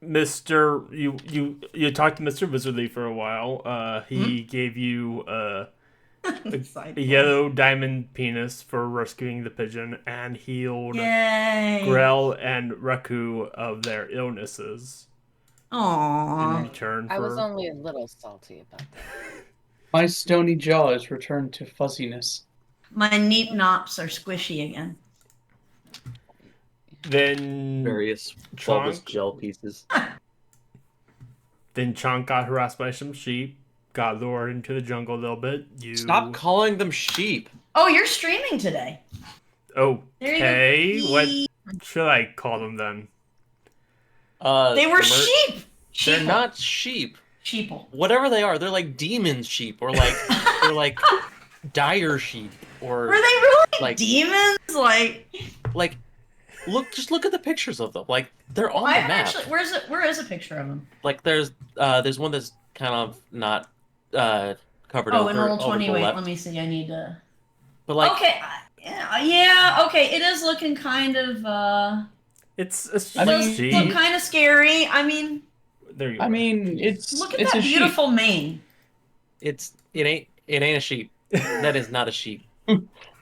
Mr. You talked to Mr. Wizardly for a while. He gave you Side a quest. yellow diamond penis for rescuing the pigeon and healed Yay! Grell and Raku of their illnesses in Aww. return I was for. only a little salty about that. My stony jaw is returned to fuzziness. My neep nops are squishy again. Then Various bulbous Chonk. gel pieces. Then Chonk got harassed by some sheep. Got lured into the jungle a little bit. Stop calling them sheep. Oh, you're streaming today. Okay, There what you should I call them then? They were sheep. They're Sheeple. not sheep. Sheeple. Whatever they are, they're like demon sheep, or like they're like dire sheep, or Were they really like demons? like just look at the pictures of them. Like they're on I the map. actually, where is a picture of them? Like there's one that's kind of not covered Oh, over in roll over 20. the Wait, left. let me see. I need to. But like Okay. Yeah. Okay. It is looking kind of. It's It a does sheep. look kind of scary. I mean, There you I go. mean, it's look at it's that a sheep. beautiful mane. it ain't a sheep. That is not a sheep.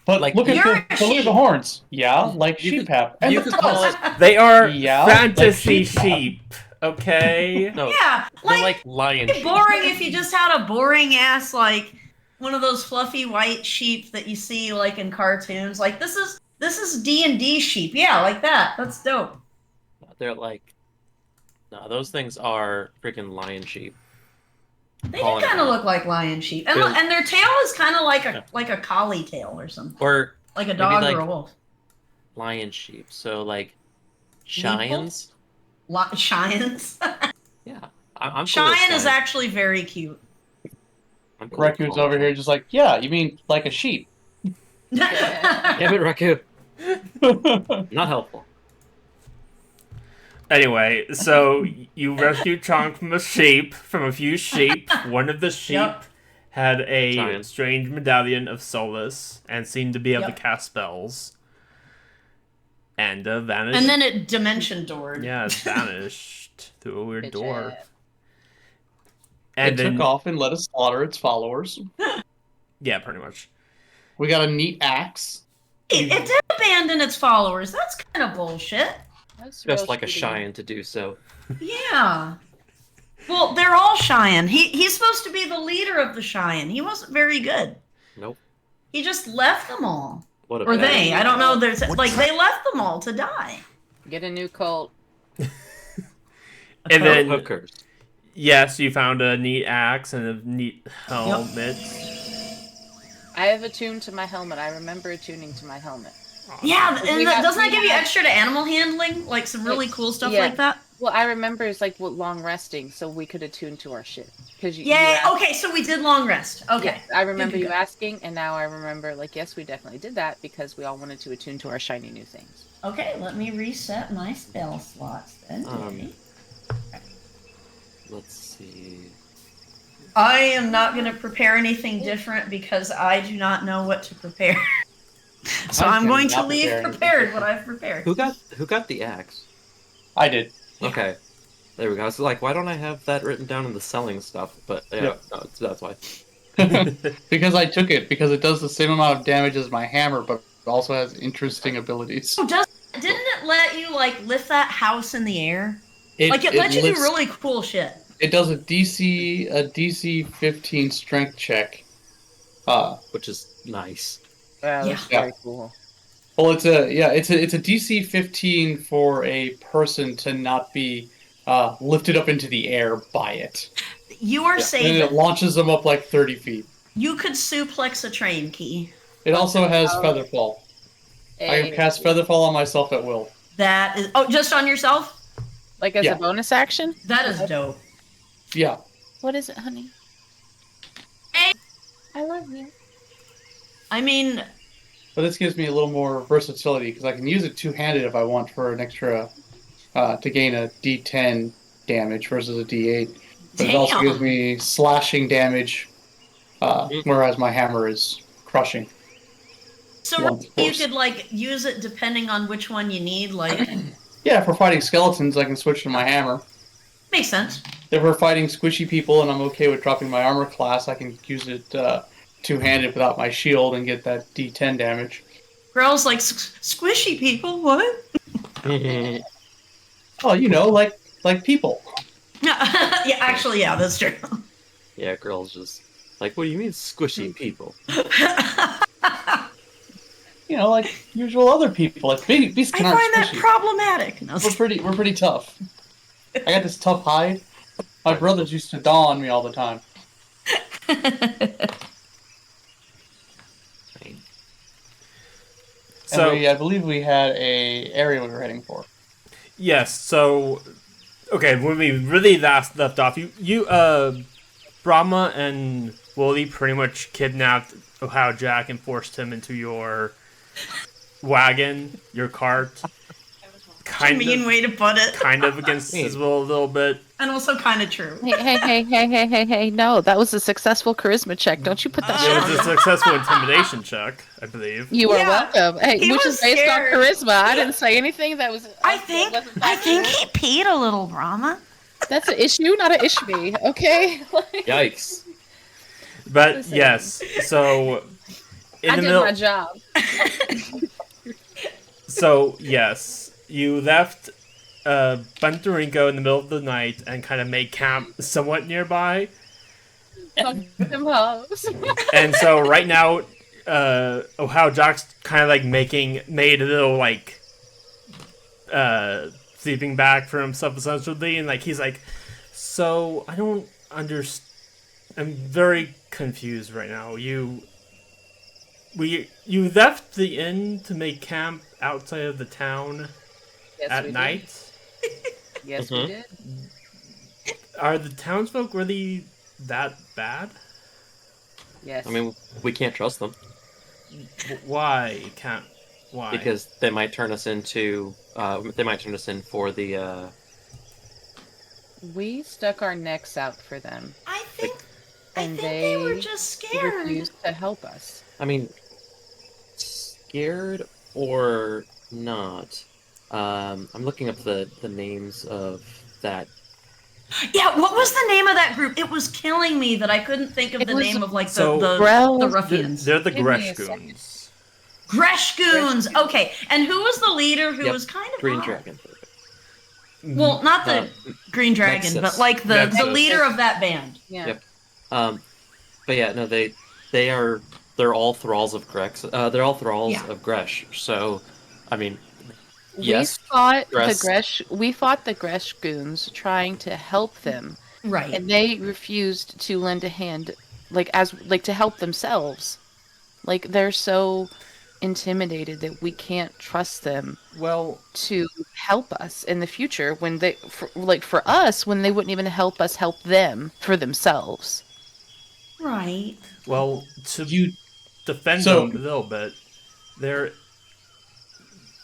But like, look at You're the a look at the sheep. horns. Yeah, like You sheep could- have. And you the could call tusk. it They are Yeah, like fantasy sheep. sheep. Okay. no. Yeah, They're like, like lion it'd sheep. be boring if you just had a boring ass like one of those fluffy white sheep that you see like in cartoons. Like this is D&D sheep. Yeah, like that. That's dope. They're like no, those things are freaking lion sheep. They do Calling it kind of out. look like lion sheep, and Because- and their tail is kind of like a collie tail or something, Or like a maybe, dog like, or a wolf. lion sheep. So like Cheyennes. Cheyennes. Yeah. I'm cool with Cheyenne is Cheyennes. actually very cute. I'm cool with Raccoon's calling over them. here just like, yeah, you mean like a sheep. Damn it, Raku. Not helpful. Anyway, so you rescued Chonk from a few sheep. One of the sheep Yep. had a Cheyenne. strange medallion of solace and seemed to be able Yep. to cast spells. And vanished. And then it dimension doored. Yeah, it vanished through a weird Good door. job. And It then, took off and let us slaughter its followers. yeah, pretty much. We got a neat axe. It did abandon its followers. That's kind of bullshit. That's Just real like a shitty. Cheyenne to do so. Yeah. Well, they're all Cheyenne. He's supposed to be the leader of the Cheyenne. He wasn't very good. Nope. He just left them all. What a Or bad- they. I don't know. There's like they left them all to die. Get a new cult. And then, hookers. yes, you found a neat axe and a neat helmet. I have attuned to my helmet. I remember attuning to my helmet. Yeah, and We got- doesn't that we give you had- extra to animal handling? Like some really cool stuff Yeah. like that? Well, I remember it's like long resting, so we could attune to our shit. Because you Yeah. asked- Okay, so we did long rest. Okay. Yes, I remember Good, you good. asking, and now I remember, like, yes, we definitely did that because we all wanted to attune to our shiny new things. Okay, let me reset my spell slots then. Let's see. I am not going to prepare anything different because I do not know what to prepare. So I I'm going to cannot leave prepare prepared what I've prepared. Who got the axe? I did. Okay. There we go. I was like, why don't I have that written down in the selling stuff? But yeah, Yep. no, that's why. Because I took it, because it does the same amount of damage as my hammer, but it also has interesting abilities. Oh, didn't it let you like lift that house in the air? It, Like it let you do lifts- really cool shit. It does a DC 15 strength check. Which is nice. Wow, Yeah. that's very cool. Well, it's a DC 15 for a person to not be lifted up into the air by it. You are And safe. it launches them up like 30 feet. You could suplex a train key. It also has Oh. Featherfall. I Hey, can cast Featherfall on myself at will. That is just on yourself? like as Yeah. a bonus action? That is dope. Yeah. What is it, honey? Hey. I love you. I mean, But this gives me a little more versatility because I can use it two-handed if I want for an extra to gain a D10 damage versus a D8. But it also Damn. gives me slashing damage, whereas my hammer is crushing. so Blunt you force. could like use it depending on which one you need. Like, Yeah, for fighting skeletons, I can switch to my hammer. Makes sense. If we're fighting squishy people and I'm okay with dropping my armor class, I can use it two-handed without my shield and get that D10 damage. Grell's like, squishy people, what? Oh, you know, like people. Yeah, actually, yeah, that's true. Yeah, girls just like, what do you mean squishy people? You know, like usual other people. Like beasts I aren't find that squishy. problematic. No, We're pretty tough. I got this tough hide. My brothers used to daw on me all the time. So And I believe we had a area we were heading for. yes, so okay, when we really last left off, Brahma and Wooly pretty much kidnapped Ohio Jack and forced him into your wagon, your cart. mean way to put it. Kind of against his will a little bit. And also kind of true. Hey! No, that was a successful charisma check. Don't you put that It shit was on. a successful intimidation check, I believe. You are Yeah, welcome. Hey, he which was is based scared. on charisma. I didn't say anything that was. I think he peed a little, Brahma. That's an issue, not an issue. Okay. Like, Yikes. But Listen. yes, so in I the did middle, my job. so yes, you left Buntarinko in the middle of the night and kind of made camp somewhat nearby. Fuck them hoes. And so right now, Ohio Jack's kind of like made a little like sleeping bag for himself essentially, and like he's like, so I don't understand. I'm very confused right now. You left the inn to make camp outside of the town Yes, at we did. night. Yes, Mhm. we did. Are the townsfolk really that bad? Yes. I mean, we can't trust them Why can't? Why? because they might turn us into. They might turn us in for the. we stuck our necks out for them. I think And they were they just scared. refused to help us. I mean, scared or not. I'm looking up the names of that. Yeah, what was the name of that group? It was killing me that I couldn't think of It the was- name of like So- the Grell- ruffians. They're the Give me a second. Greshgoons. Greshgoons. Okay, and who was the leader? Who Yep, was kind of Green odd? Dragon. Well, not the Uh, Green Dragon, Nexus. but like the Nexus. leader of that band. Yeah. Yep. But yeah, no, they're all thralls of Grex. They're all thralls Yeah. of Gresh. So, I mean, yes, We fought the Gresh goons trying to help them, Right. and they refused to lend a hand, to help themselves. Like they're so intimidated that we can't trust them Well, to help us in the future when for us when they wouldn't even help us help them for themselves. Right. to You defend So- them a little bit,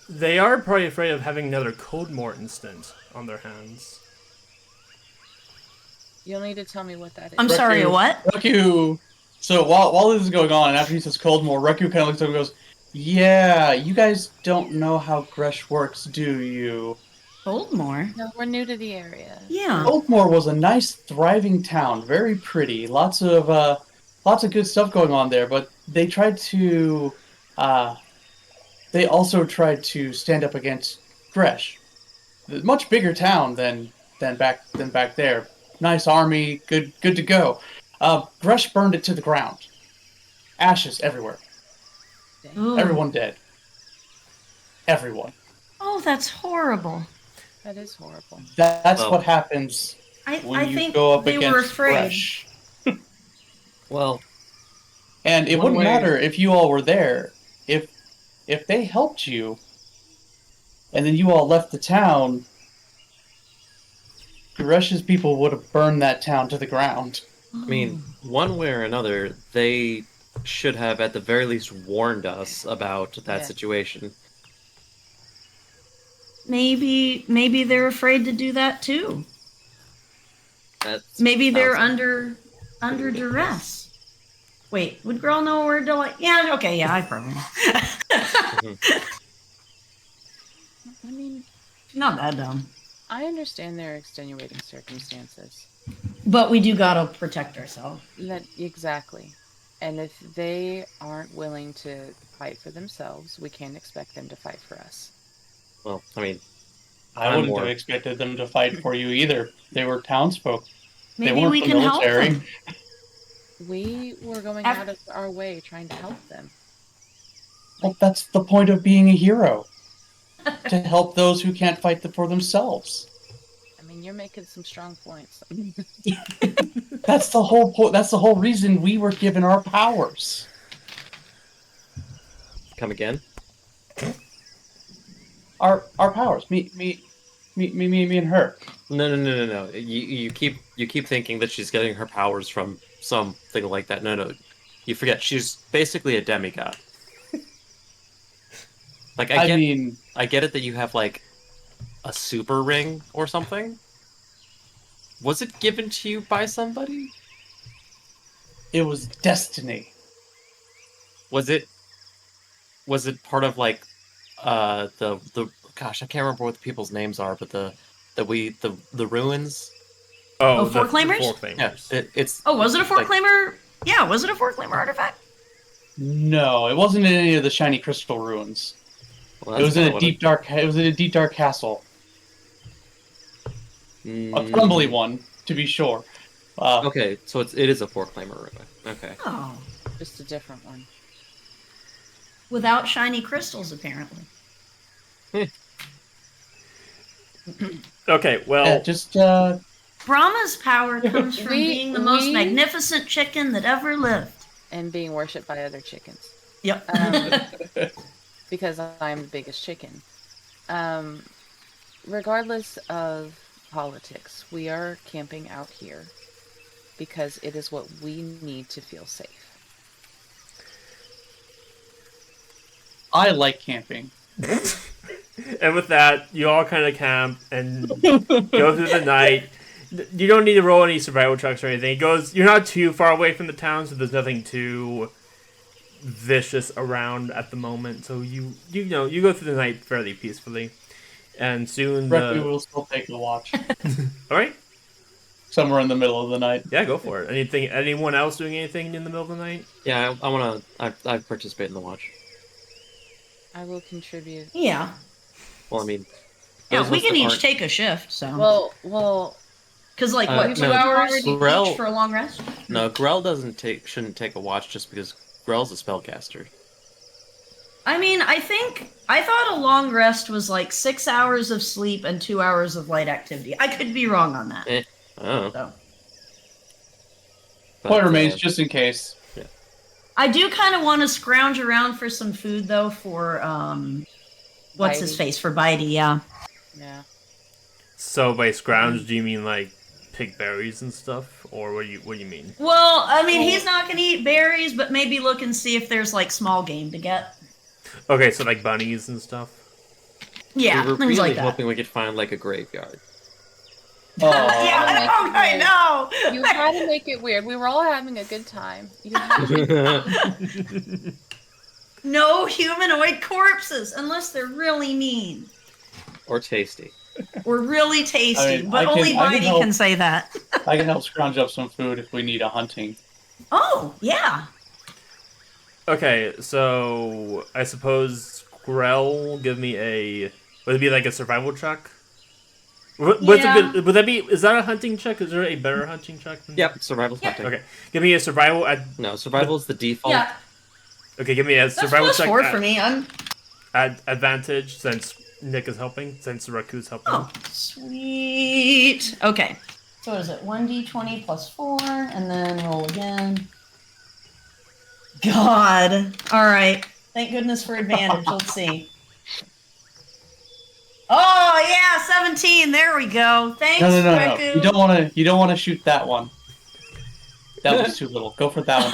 they are probably afraid of having another Codemore incident on their hands. You'll need to tell me what that is. I'm sorry, Reku. what? Reku. So while this is going on, and after he says Coldmore, Reku kind of looks up and goes, "Yeah, you guys don't know how Gresh works, do you? Oldmore? No, we're new to the area. Yeah. Coldmore was a nice, thriving town, very pretty, lots of good stuff going on there. But they tried to, they also tried to stand up against Gresh, a much bigger town than back there. Nice army, good to go. Gresh burned it to the ground. Ashes everywhere. Ooh. Everyone dead. Everyone. Oh, that's horrible. That is horrible. That's Well- what happens when I you think go up they against were afraid. Gresh. well, And it One wouldn't way- matter if you all were there. If they helped you, and then you all left the town, Gresh's people would have burned that town to the ground. I mean, one way or another, they should have at the very least warned us about that Yeah. situation. Maybe they're afraid to do that too. That's, Maybe they're sounds- under duress. Wait, would girl know where to like? Yeah, okay, yeah, I probably know. I mean, Not that dumb. I understand their extenuating circumstances. But we do gotta protect ourselves. That exactly. And if they aren't willing to fight for themselves, we can't expect them to fight for us. Well, I mean, I I'm wouldn't more- have expected them to fight for you either. They were townsfolk. Maybe weren't we the can help military. them. We were going Af- out of our way trying to help them. Well, that's the point of being a hero. To help those who can't fight for themselves. I mean, you're making some strong points. That's the whole point. That's the whole reason we were given our powers. come again? Our powers. Me and her. No. You keep thinking that she's getting her powers from something like that. No. You forget she's basically a demigod. Like I mean, I get it that you have like a super ring or something. Was it given to you by somebody? it was destiny. Was it part of like the gosh, I can't remember what the people's names are, but the ruins? Oh, the Foreclaimers? Yeah, it's Oh, was it a like- Foreclaimer? Yeah, was it a Foreclaimer artifact? No, it wasn't in any of the shiny crystal ruins. well, It was in kinda a what deep dark. It was in a deep dark castle, a Mm, crumbly one, to be sure. Okay, so it is a Foreclaimer ruin. Okay. Oh. Just a different one. Without shiny crystals, apparently. Okay, well, Yeah, just Brahma's power comes from We- being the most we- magnificent chicken that ever lived. And being worshipped by other chickens. Yep. Because I'm the biggest chicken. Regardless of politics, we are camping out here because it is what we need to feel safe. I like camping. and with that, you all kind of camp and go through the night. You don't need to roll any survival checks or anything. It goes. You're not too far away from the town, so there's nothing too vicious around at the moment. So you go through the night fairly peacefully, and soon Reckon will still take the watch all right. somewhere in the middle of the night. Yeah, go for it. Anyone else doing anything in the middle of the night? Yeah, I participate in the watch. I will contribute. Yeah. Well, I mean, Yeah, those we of us can that each aren't- take a shift, so. Well, Because, like, Uh, what, 2 no, hours Grell- each for a long rest? No, Grell shouldn't take a watch just because Grell's a spellcaster. I mean, I thought a long rest was like 6 hours of sleep and 2 hours of light activity. I could be wrong on that. Oh. So. Point remains, just in case. I do kind of want to scrounge around for some food, though, for, what's his Bitey. face? For Bitey, yeah. yeah. So by scrounge, do you mean like pick berries and stuff, or what do you mean? Well, I mean, he's not going to eat berries, but maybe look and see if there's, like, small game to get. Okay, so like bunnies and stuff. Yeah, We were things really like that. hoping we could find like a graveyard. Oh, Yeah, I know. You had to make it weird. We were all having a good time. You had to- No humanoid corpses, unless they're really mean Or tasty. or really tasty. I mean, but I only can Bitey help. can say that. I can help scrounge up some food if we need a hunting. Oh, yeah. Okay, so I suppose Grell give me would it be like a survival check? Yeah. Would that be? Is that a hunting check? Is there a better hunting check? Than Yep, survival's Yeah. hunting. Okay, give me a survival. No, survival is the default. Yeah, Okay, give me a that's survival plus check 4 at, for me. I'm at advantage since Nick is helping, since Raku's helping. oh sweet. Okay, so what is it? 1d20 plus 4, and then roll again. God. All right. Thank goodness for advantage. Let's see. Oh yeah, 17. There we go. Thanks, No. Reku. You don't want to shoot that one. That was too little. Go for that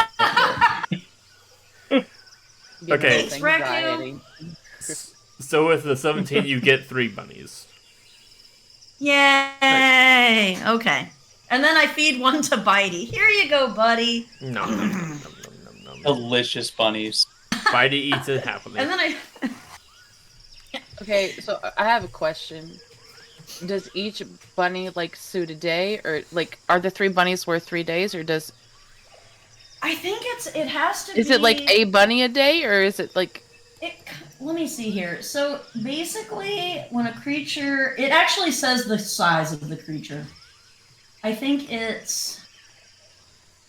one. Give Okay. us Thanks, Reku. anxiety. So with the 17, you get 3 bunnies. Yay! Okay. And then I feed one to Bitey. Here you go, buddy. No. Delicious bunnies. Bitey eats it happily. And then I Okay, so I have a question. Does each bunny like suit a day, or like are the 3 bunnies worth 3 days, or does I think it has to be. is it like a bunny a day, or is it like Let me see here. So basically, when a creature, it actually says the size of the creature. I think it's.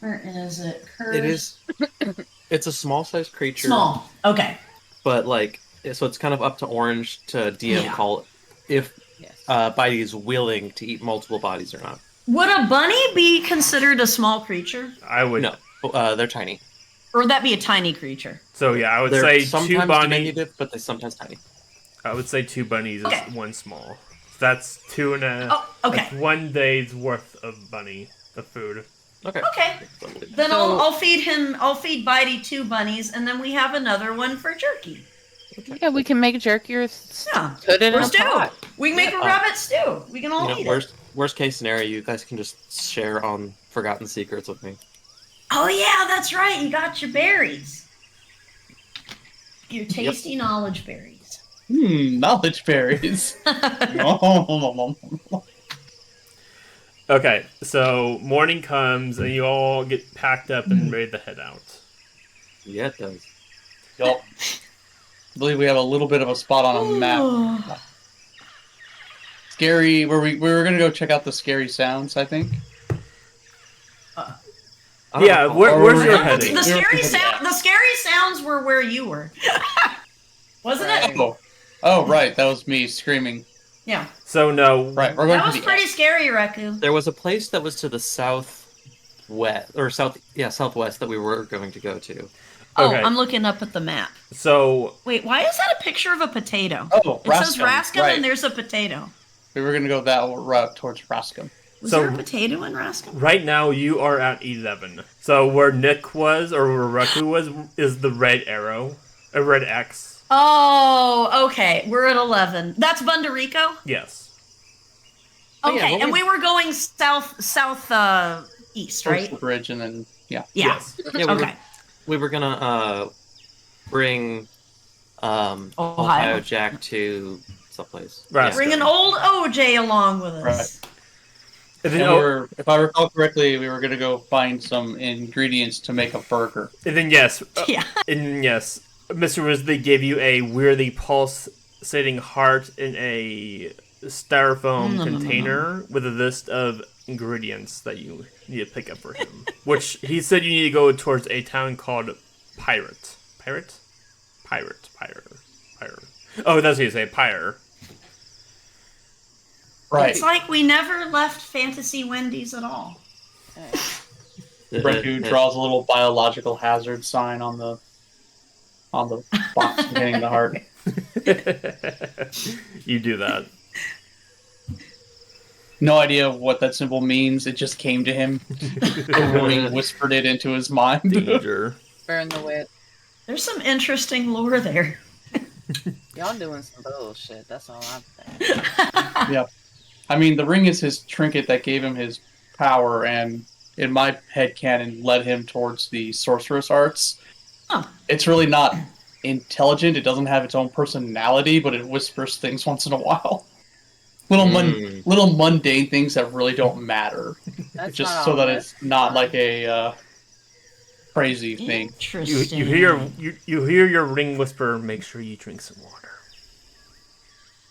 Where is it? It is. It's a small-sized creature. Small. Okay. But like, so it's kind of up to Orange to DM Yeah. call if yes? Bitey is willing to eat multiple bodies or not. Would a bunny be considered a small creature? I would. No, they're tiny. Or would that be a tiny creature? So yeah, I would They're say sometimes 2 bunnies. diminutive, but they're sometimes tiny. I would say 2 bunnies Okay. is 1 small. So that's 2 and a. Oh, okay. That's 1 day's worth of bunny of food. Okay. Okay. Then So- I'll feed him. I'll feed Bitey 2 bunnies, and then we have another one for jerky. Yeah, we can make jerky or Yeah. put it in Or a stew. pot. We can make a rabbit stew. We can all You know, eat it. worst case scenario, you guys can just share on Forgotten Secrets with me. Oh yeah, that's right. You got your berries. Your tasty knowledge berries. Knowledge berries. Okay, so morning comes and you all get packed up and ready to head out. Yeah, it does. Yup. I believe we have a little bit of a spot on a map. Scary. Where we were gonna go check out the scary sounds. I think. Yeah, where's your The heading? scary sound. The scary sounds were where you were, wasn't it? Oh, right. That was me screaming. Yeah. So no, Right. We're going That to was the pretty scary, Reku. There was a place that was to the southwest that we were going to go to. Oh, Okay. I'm looking up at the map. So Wait, why is that a picture of a potato? Oh, It says Rascom, Rascom right. and there's a potato. We were gonna go that route towards Rascom. Was So- there a potato in Rascom? right now you are at 11. So where Nick was or where Reku was is the red arrow, a red X. Oh, okay. We're at 11. That's Bundarico? Yes. Oh, yeah, Okay, well, and we- we were going south east, Towards right? the bridge, and then Yeah. Yes. Yeah, Okay. we were gonna bring Ohio Ohio. Jack to someplace. Right. Bring an old OJ along with us. Right. And then, And we were, if I recall correctly, we were gonna go find some ingredients to make a burger. and then yes, Yeah. and yes, Mr. Wisley gave you a weirdly pulsating heart in a styrofoam container with a list of ingredients that you need to pick up for him. Which he said you need to go towards a town called Pirate. Pirate. Oh, that's what you say, Pyre. Right. It's like we never left Fantasy Wendy's at all. Reku draws a little biological hazard sign on the box containing the heart. You do that. No idea what that symbol means. It just came to him. The ring whispered it into his mind. Danger. Burn the wit. There's some interesting lore there. Y'all doing some bullshit. That's all I'm saying. Yep. I mean, the ring is his trinket that gave him his power, and in my headcanon, led him towards the sorceress arts. Huh. It's really not intelligent. It doesn't have its own personality, but it whispers things once in a while. Little mundane things that really don't matter, That's just not so all that that. it's not like a crazy thing. You Interesting. you hear your ring whisper. Make sure you drink some water.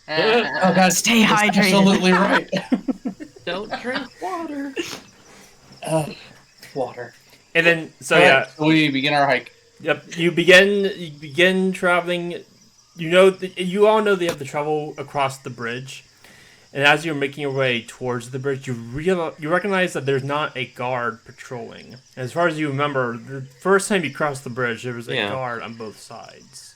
Oh, God, Stay that's hydrated. Absolutely right. Don't drink water. Water. And then so All right, yeah, so we begin our hike. yep. You begin traveling. You all know they have to travel across the bridge, and as you're making your way towards the bridge, you recognize that there's not a guard patrolling. As far as you remember, the first time you crossed the bridge, there was a Yeah. guard on both sides.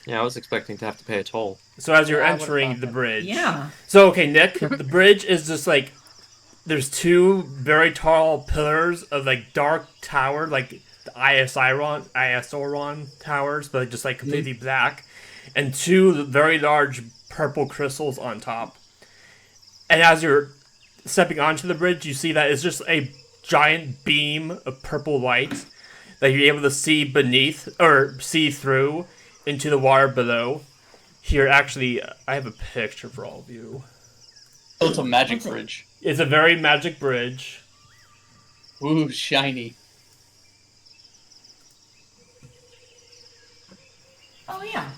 Yeah, I was expecting to have to pay a toll. So as you're Yeah, I would've entering thought the that. bridge, Yeah. So okay, Nick, the bridge is just like there's 2 very tall pillars of like dark tower, like the Isoron towers, but just like completely black, and 2 very large purple crystals on top. And as you're stepping onto the bridge, you see that it's just a giant beam of purple light that you're able to see beneath or see through into the water below. Here, actually, I have a picture for all of you. Oh, it's a magic What's it? bridge. It's a very magic bridge. Ooh, shiny. Oh yeah.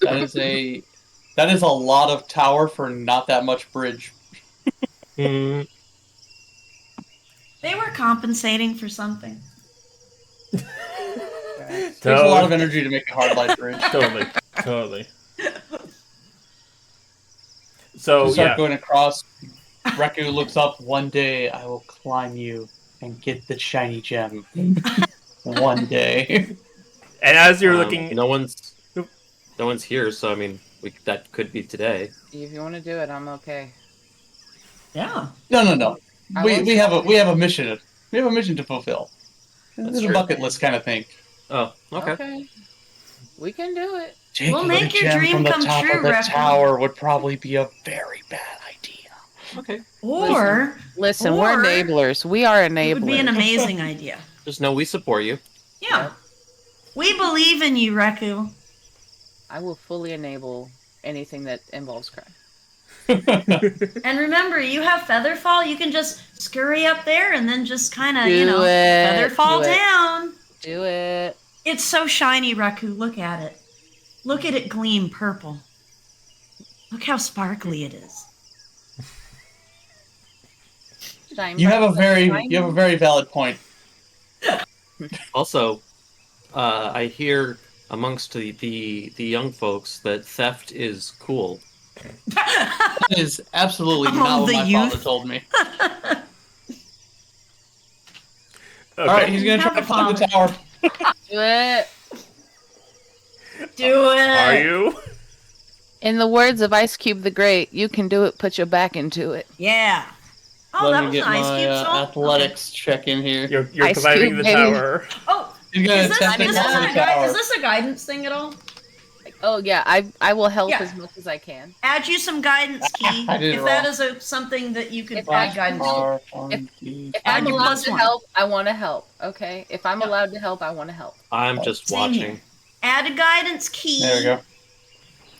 That is a lot of tower for not that much bridge. Hmm. They were compensating for something. Takes a lot of energy to make a hard light bridge. Totally. So You start yeah, going across. Reku looks up. One day I will climb you and get the shiny gem. One day. and as you're looking, No one's Oop. no one's here, so I mean, that could be today. If you want to do it, I'm okay. Yeah. No. I We won't we have a say we have a mission. We have a mission to fulfill. It's a true. bucket list kind of thing. Oh, okay. Okay. We can do it. We'll Taking make the your gem dream from the come top true, of the Reku. tower would probably be a very bad idea. Okay. Or Listen, we're Or- enablers. We are it would be an enablers. amazing idea. Just know we support you. Yeah. We believe in you, Reku. I will fully enable anything that involves crime. And remember, you have Featherfall. You can just scurry up there and then just kind of, Do it. Featherfall Do it. down. Do it. It's so shiny, Reku. Look at it. Look at it gleam purple. Look how sparkly it is. Shine You have a bright, very valid point. Also, I hear amongst the young folks that theft is cool. That is absolutely Among not what the my youth. father told me. okay. All right, he's gonna try to climb the tower. Do it. Do it. Are you? In the words of Ice Cube the Great, you can do it, put your back into it. Yeah. Oh, that Let me was get an Ice my Cube song. athletics check in here. You're Ice climbing Cube, the baby. tower. Okay. Oh, He's gonna is this, attempt to is, this climb a the gui- tower. is this a guidance thing at all? Oh yeah, I will help Yeah. as much as I can. Add you some guidance key. I did it If that wrong. is something that you can If add I- guidance to. If Add I'm your allowed plus to one. help, I want to help. Okay. If I'm allowed to help, I want to help. I'm just Same watching. here. Add a guidance key. There we go.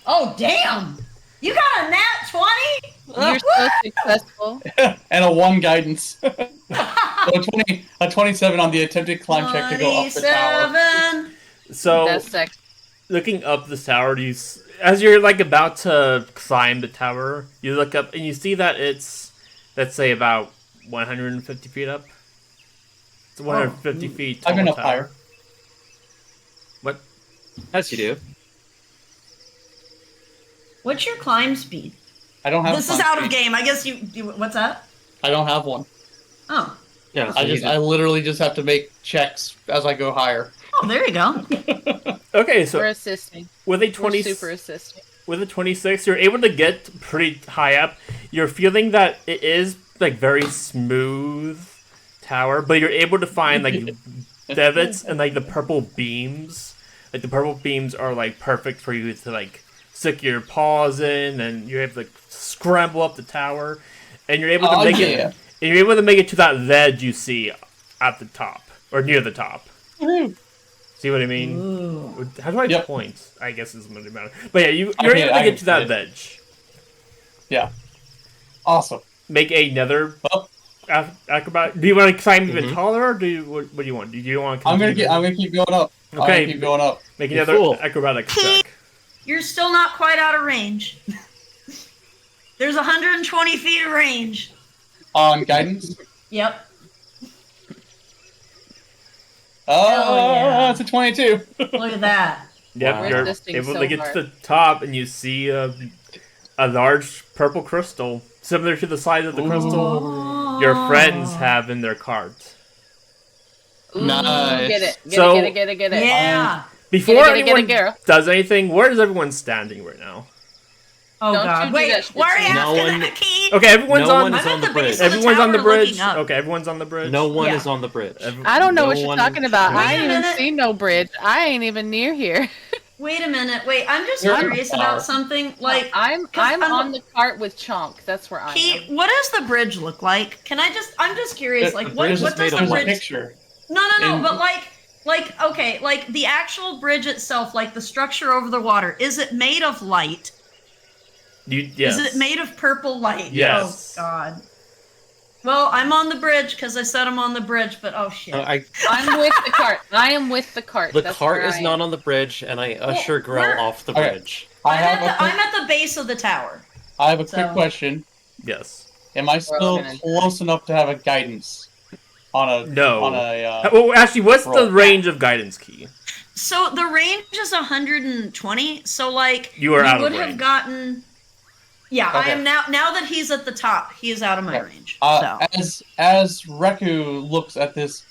Oh, damn. You got a nat 20? You're so successful. And a 1 guidance. So a 27 on the attempted climb check to go up the tower. 27. So That's sex. looking up this tower, as you're like about to climb the tower, you look up and you see that it's, let's say, about 150 feet up. It's 150 feet tall I've been up tower. higher. What? As you do. What's your climb speed? I don't have. This is climb out of speed. game. I guess you. What's that? I don't have one. Oh. Yeah. So I literally just have to make checks as I go higher. Oh, there you go. Okay, so We're assisting. with a We're 20, super assisting. with a 26, you're able to get pretty high up. You're feeling that it is like very smooth tower, but you're able to find like divots and like the purple beams. Like the purple beams are like perfect for you to like stick your paws in, and you're able to scramble up the tower, and you're able to make it. yeah. And you're able to make it to that ledge you see at the top or near the top. See what I mean? Ooh. How do I Yep. point? I guess is what it matters. But yeah, you're I get able it, to I get to that get it. ledge. Yeah. Awesome. Make another Well, acrobat. Do you want to climb even Mhm. taller, or do you what do you want? Do you want to? I'm gonna keep going up. I'm Okay. gonna keep going up. make You're another cool. acrobatics check. You're still not quite out of range. There's 120 feet of range. On guidance. Yep. Oh, yeah. it's a 22. Look at that. Yep, Wow. you're Resisting able so to get hard. to the top, and you see a large purple crystal, similar to the size of the crystal your friends have in their cart. Ooh, Nice. Get it. Get So- it. Get it. Get it. Get it. Yeah. Before Get it, anyone girl. does anything, where is everyone standing right now? Oh, Don't you God. do Wait, that shit why are to you me. No asking one- that, Keith? Okay, everyone's No on. one is I'm on at the the bridge. base of the Everyone's on the tower bridge. looking up. Okay, everyone's on the bridge. No one Yeah. is on the bridge. I don't know No what you're one- talking about. Wait I a ain't even minute. seen no bridge. I ain't even near here. Wait a minute. Wait, I'm just You're on curious the about tower. something. Like, I'm 'cause I'm I'm- on the cart with Chonk. That's where I Keith, am. what does the bridge look like? I'm just curious. The Like, bridge what is does made the of There's a bridge? picture. No, in- but okay, like the actual bridge itself, like the structure over the water, is it made of light? Yes. Is it made of purple light? Yes. Oh God. Well, I'm on the bridge because I said I'm on the bridge, but oh shit. No, I'm with the cart. I am with the cart. the That's cart where is I not am. on the bridge, and I usher Grell where- off the Okay. bridge. I have a I'm at the base of the tower. I have a quick So- question. Yes. Am I all still gonna close enough to have a guidance on a No. on a Well, actually, what's the roll. range of guidance key? So the range is 120. So like You are we out of would range. have gotten. Yeah, I Okay. am now. Now that he's at the top, he is out of my Okay. range. So as Reku looks at this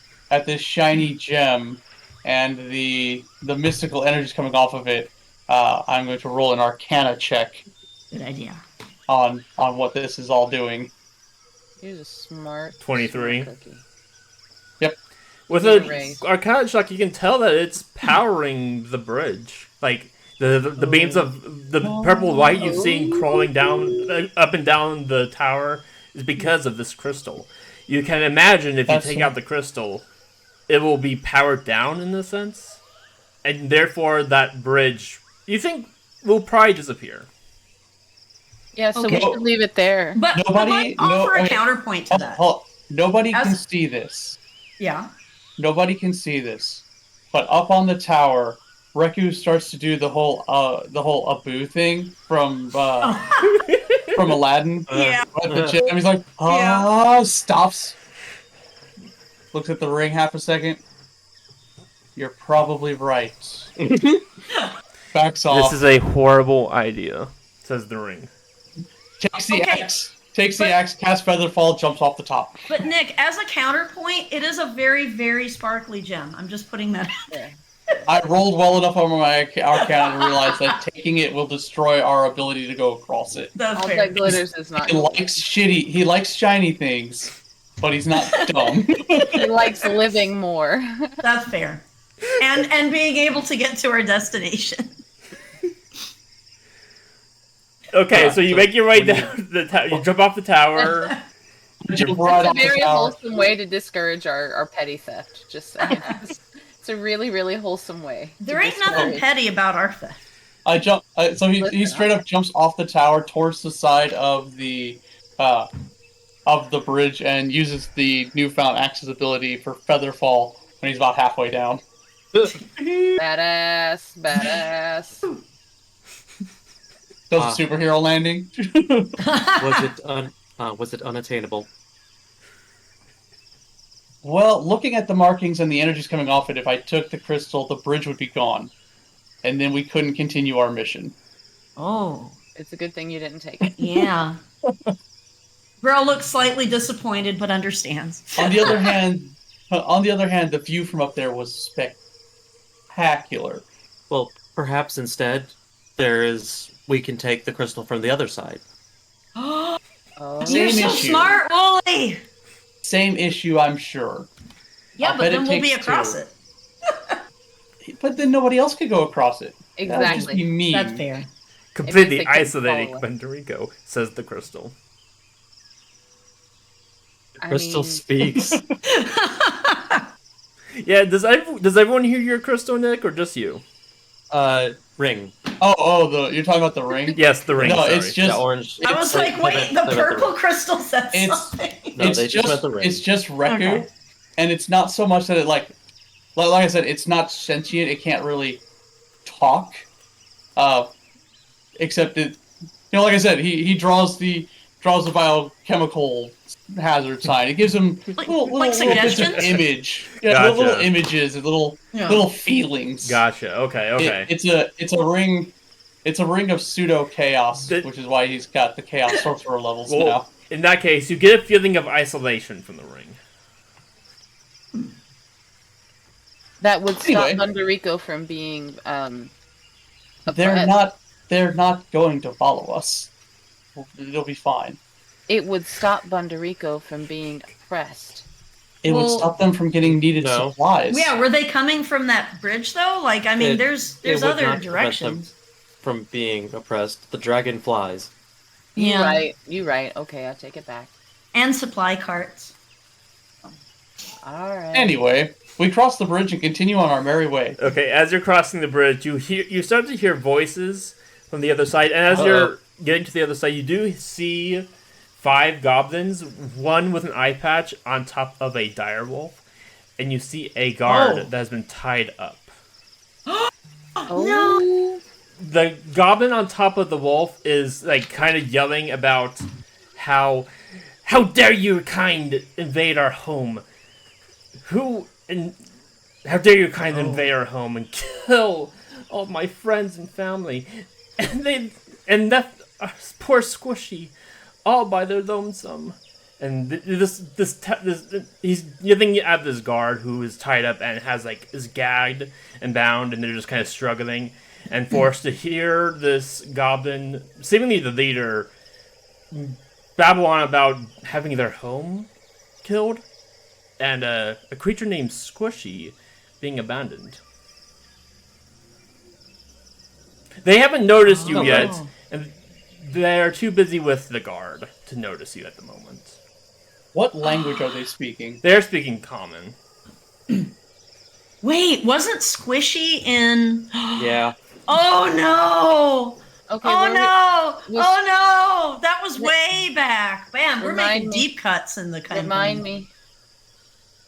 shiny gem and the mystical energies coming off of it, I'm going to roll an Arcana check good idea. on what this is all doing. He's a smart 23. smart cookie. With Either a way. Arcana check, you can tell that it's powering the bridge. Like the beams of the purple light you've seen crawling down up and down the tower is because of this crystal. You can imagine if you That's take so- out the crystal, it will be powered down in a sense, and therefore that bridge you think will probably disappear. Yeah, so Okay. we should leave it there. But Nobody- like, offer no- a counterpoint to that. Nobody can As- see this. Yeah. Nobody can see this. But up on the tower, Reku starts to do the whole Abu thing from from Aladdin. Yeah. At the gym. He's like, stops. Looks at the ring half a second. You're probably right. Backs off. This is a horrible idea, says the ring. Takes the Okay, axe. but- Casts Featherfall, jumps off the top. But Nick, as a counterpoint, it is a very, very sparkly gem. I'm just putting that. Yeah. I rolled well enough on my Arcana to realize that taking it will destroy our ability to go across it. That's All fair. that glitters is not. He likes he likes shiny things, but he's not dumb. He likes living more. That's fair. And being able to get to our destination. Okay, so you so make your way when you- down the tower. You jump off the tower. Jump right It's a off the very tower. wholesome way to discourage our petty theft. Just saying. It's a really, really wholesome way. to There ain't nothing discourage. petty about our theft. I jump. So he Listen, straight up jumps off the tower towards the side of the bridge and uses the newfound Axe's ability for Featherfall when he's about halfway down. Badass, badass. Does a superhero landing. Was it unattainable? Well, looking at the markings and the energies coming off it, if I took the crystal, the bridge would be gone, and then we couldn't continue our mission. Oh, It's a good thing you didn't take it. yeah. Girl looks slightly disappointed, but understands. On the other hand, the view from up there was spectacular. Well, perhaps instead we can take the crystal from the other side. Oh. You're Same so issue. smart, Wooly. Same issue, I'm sure. Yeah, I'll but bet then it we'll be takes across two. it. But then nobody else could go across it. That would just be Exactly. mean. That's fair. Completely they couldn't isolating follow. Benderico, says the crystal. I Crystal mean, speaks. Yeah, does everyone hear your crystal, Nick, or just you? Ring. You're talking about the ring? Yes, the ring. No, sorry. it's just The orange. I was like, wait, the purple crystal said It's- something. No, it's they just meant just the ring. it's just Reku, Okay. and it's not so much that it like I said, it's not sentient. It can't really talk, except it. Like I said, he draws the biochemical hazard sign. It gives him Like- little like bits of suggestions? image, yeah, Gotcha. little images and little feelings. Gotcha. Okay. Okay. It's a ring. It's a ring of pseudo chaos, The- which is why he's got the chaos sorcerer levels Well, now. in that case, you get a feeling of isolation from the ring. that would stop Anyway. Bundarico from being a They're threat. not going to follow us. It'll be fine. It would stop Bundarico from being oppressed. It would Well- stop them from getting needed No. supplies. Yeah, were they coming from that bridge though? Like, I mean, It- there's it would other not prevent them directions. from being oppressed. The dragon flies. You Yeah, right. You right. Okay, I take it back. and supply carts. All right. Anyway, we cross the bridge and continue on our merry way. Okay, as you're crossing the bridge, you start to hear voices from the other side. And as Uh-oh. you're getting to the other side, you do see 5 goblins, one with an eye patch on top of a direwolf, and you see a guard Oh. that has been tied up. Oh. The goblin on top of the wolf is like kind of yelling about how dare your kind invade our home? How dare your kind invade our home and kill all my friends and family, and left us poor Squishy all by their lonesome. And he's yelling at this guard who is tied up and is gagged and bound, and they're just kind of struggling and forced to hear this goblin, seemingly the leader, babble on about having their home killed and a creature named Squishy being abandoned. They haven't noticed you yet, and they're too busy with the guard to notice you at the moment. What language are they speaking? They're speaking common. Wait, wasn't Squishy in? Yeah. Oh no! Okay. Oh no! was- Oh no! That was way back. Bam, we're Remind making me. deep cuts in the country. Remind me.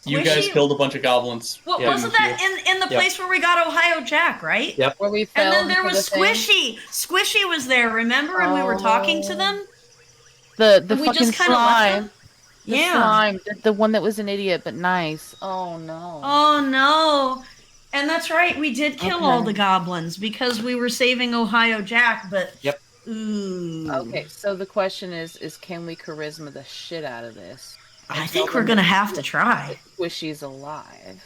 You guys Squishy- killed a bunch of goblins. Well, Yeah, wasn't that in the Yep. place where we got Ohio Jack, right? Yep. Where we And fell then there into was the thing? Squishy. Squishy was there, remember? And we were talking to Oh. them. The And we fucking just kind of left slime. them. The Yeah. slime. The one that was an idiot but nice. Oh no. Oh no! And that's right, we did kill all Okay. the goblins because we were saving Ohio Jack, but Yep. Ooh. Okay, so the question is can we charisma the shit out of this? I think we're gonna have to try. Squishy's alive.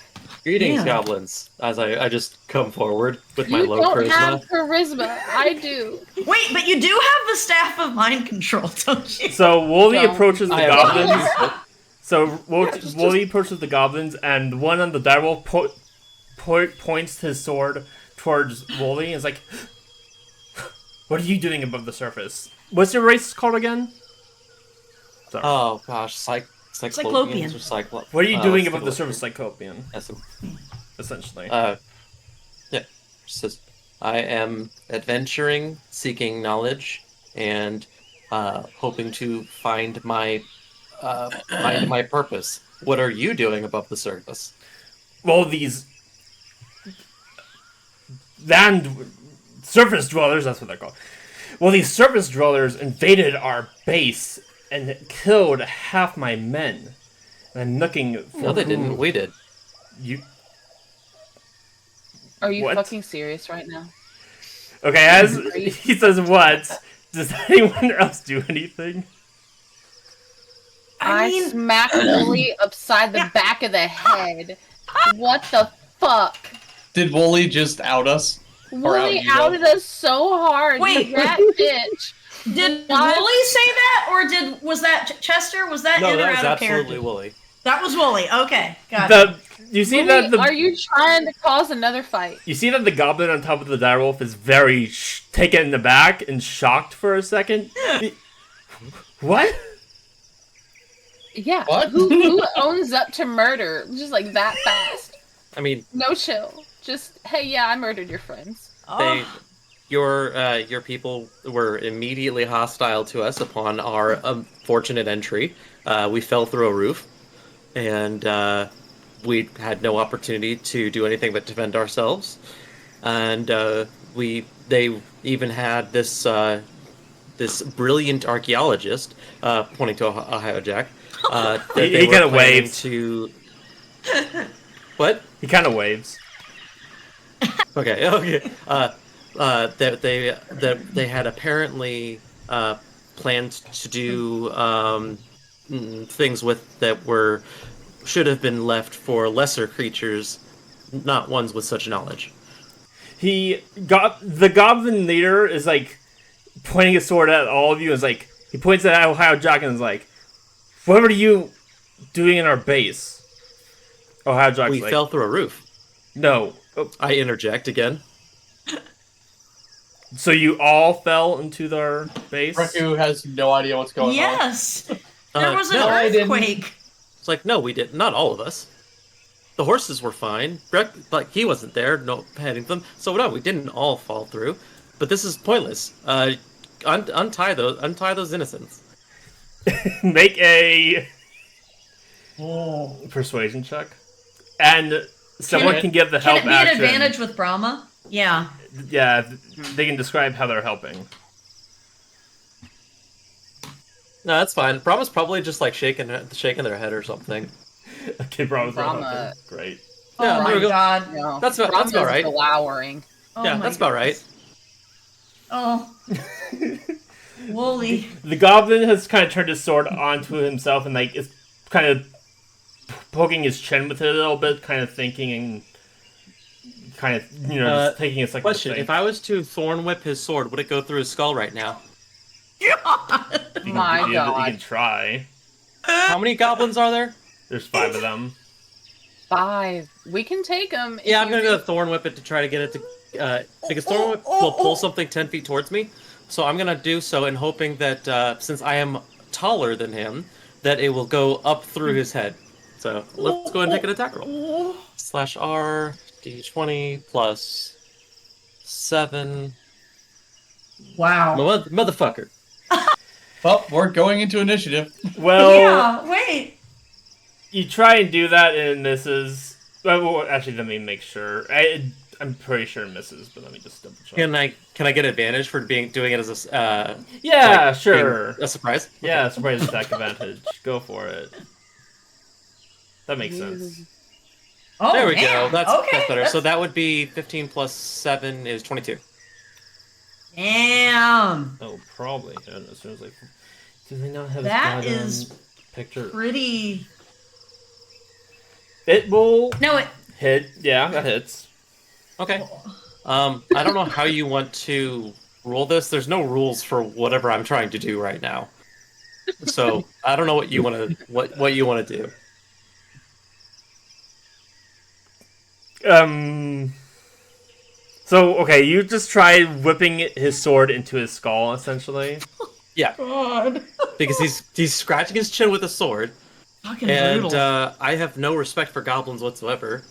Greetings, Yeah. goblins. As I just come forward with my You low don't charisma. have charisma. I do. Wait, but you do have the staff of mind control, don't you? So Wooly Don't. approaches the I have- goblins. So Wooly approaches the goblins, and the one on the direwolf points his sword towards Wooly and is like, "What are you doing above the surface? What's your race called again?" Sorry. Oh gosh, Cyclopeans or Cyclops. What are you doing let's above take a the look surface, here. Cyclopean? Yes, Essentially. yeah. Says, I am adventuring, seeking knowledge, and hoping to find my purpose. What are you doing above the surface? Well, these surface dwellers, that's what they're called. Well, these surface dwellers invaded our base and killed half my men. And I'm looking for No, they who didn't. We did. You Are you What? fucking serious right now? okay? As he says, "What? Does anyone else do anything?" I I mean, smacked Wooly upside the back of the head. What the fuck? Did Wooly just out us? Or out Wooly you, outed us so hard. Wait. You rat bitch. did What? Wooly say that, or was that Chester? Was that No, in or that was out of absolutely character? Wooly. That was Wooly. Okay, got it. You see Wooly, that are you trying to cause another fight? you see that the goblin on top of the direwolf is very taken aback and shocked for a second. What? Yeah. What? Who owns up to murder just like that fast? I mean, No chill. Just hey, yeah, I murdered your friends. they, Oh, your people were immediately hostile to us upon our unfortunate entry. We fell through a roof, and we had no opportunity to do anything but defend ourselves. And they even had this this brilliant archaeologist, pointing to Ohio Jack. That He they were kinda planning waves. to. What? He kind of waves. Okay. Okay. That they had apparently planned to do things with that were should have been left for lesser creatures, not ones with such knowledge. The goblin leader is like pointing his sword at all of you. And is like he points at Ohio Jack and is like, "What are you doing in our base?" Ohio Jack's We like, fell through a roof. "No." Oh, I interject again. so you all fell into their base? Reku has no idea what's going on. yes. There was an no, I didn't. earthquake. It's like, no, we didn't. Not all of us. The horses were fine. Like he wasn't there, no heading them. So no, we didn't all fall through. but this is pointless. Untie those innocents. Make a Oh. persuasion check, and someone it- can give the Can help it be action. an advantage with Brahma? Yeah. Yeah, they can describe how they're helping. No, that's fine. Brahma's probably just like shaking their head or something. Okay, Brahma's not Brahma. helping. Great. Yeah, Oh there we my go. god. No, That's about Brahma's right. glowering. Oh Yeah, my that's about right. goodness. Oh. Wooly. The goblin has kind of turned his sword onto himself and like is kind of poking his chin with it a little bit, kind of thinking and kind of just taking a second. Question: to think. If I was to thorn whip his sword, would it go through his skull right now? You My you God. can try. How many goblins are there? There's 5 of them. 5. We can take them. Yeah, I'm gonna go thorn whip it to try to get it to because thorn whip will pull something 10 feet towards me. So I'm gonna do so in hoping that since I am taller than him, that it will go up through his head. So let's go ahead and take an attack roll. /R d20 plus 7. Wow. Motherfucker. Well, we're going into initiative. Well, Yeah, wait. you try and do that and it misses. Well, actually, let me make sure. I'm pretty sure it misses, but let me just double check. Can I get advantage for doing it as a Yeah, like, sure. being a surprise? Yeah, surprise attack advantage. Go for it. That makes sense. Oh, There we man. go. That's okay. better. So that would be 15 plus 7 is 22. Damn. Oh, probably. As soon as do they not have That his goddamn is picture? pretty. It will No, it. hit. Yeah, that hits. Okay. I don't know how you want to rule this. There's no rules for whatever I'm trying to do right now. So I don't know what you want to what you want to do. So okay, you just try whipping his sword into his skull, essentially. Yeah, God. because he's scratching his chin with a sword, Fucking and brutal. I have no respect for goblins whatsoever.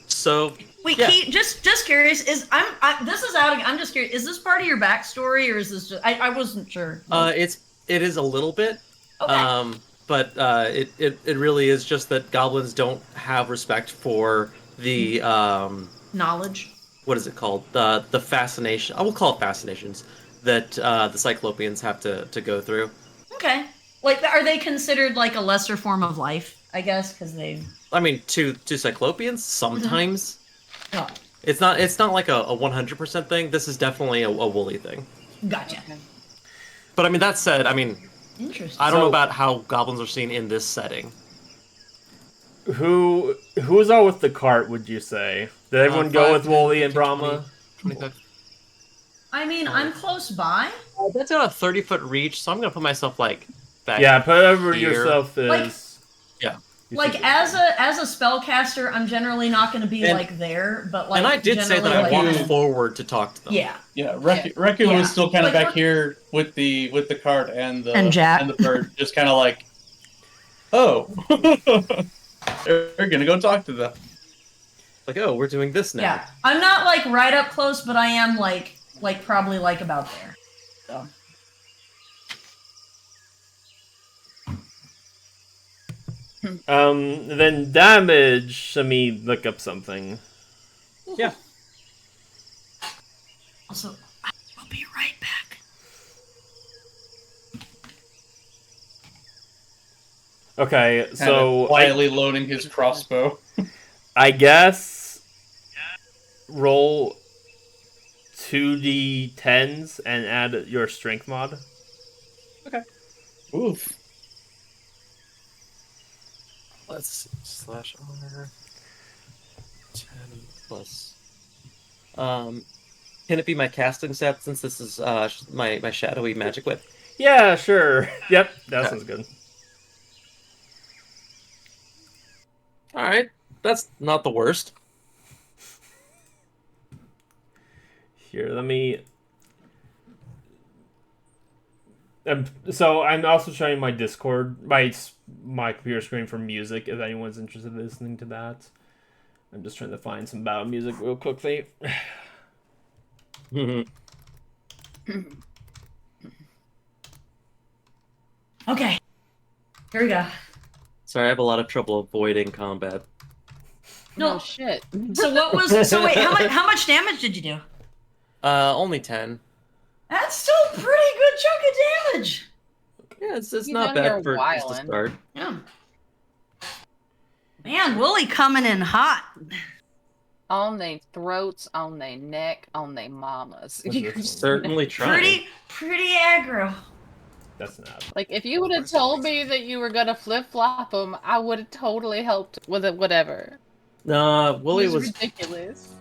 So Wait, yeah. Keith, just curious. This is out. I'm just curious. Is this part of your backstory, or is this just? I wasn't sure. it is a little bit. Okay. But it really is just that goblins don't have respect for the Knowledge. what is it called? The fascination. I will call it fascinations that the Cyclopeans have to go through. Okay. Like, are they considered like a lesser form of life? I guess because they. I mean, to Cyclopeans, sometimes Oh, it's not like a 100% thing. This is definitely a woolly thing. gotcha. But I mean, that said, I mean, Interesting. I don't know So- about how goblins are seen in this setting. Who's all with the cart? Would you say? Did everyone go 5, with Wooly 10, and 15, Brahma? 25. I mean, I'm close by. That's got a 30-foot reach, so I'm gonna put myself like back. Yeah, put over here. yourself is. Like- Yeah. you Like should- as a spellcaster, I'm generally not going to be And- like there, but like. And I did say that I generally, like, walked you- forward to talk to them. Yeah. Yeah, Reku Yeah. was still kind of Like, back here with the cart and the And Jack. and the bird, just kind of like, oh, they're gonna go talk to them. Like, oh, we're doing this now. Yeah. I'm not like right up close, but I am like probably like about there. So. Then damage. Let me look up something. Yeah. Also, I'll be right back. Okay, Kind so of quietly loading his crossbow. I guess roll 2d10s and add your strength mod. Oof. Let's see. /R 10 plus. Can it be my casting set since this is my shadowy magic whip? Yeah, sure. Yep, that sounds good. All right, that's not the worst. Here, let me. So I'm also showing my Discord, my computer screen for music. If anyone's interested in listening to that, I'm just trying to find some battle music real quickly. Okay. Here we go. Sorry, I have a lot of trouble avoiding combat. No. No shit. So what was? So wait, how much damage did you do? Only 10. That's still a pretty good chunk of damage. Yeah, it's You've not done bad your for just a wildin'. start. Yeah. Man, Wooly coming in hot. On their throats, on their neck, on their mamas. What's this one? Certainly trying. Pretty aggro. That's not. Like, if you would have told me that you were gonna flip-flop them, I would have totally helped with it, whatever. Nah, It Wooly was was. ridiculous.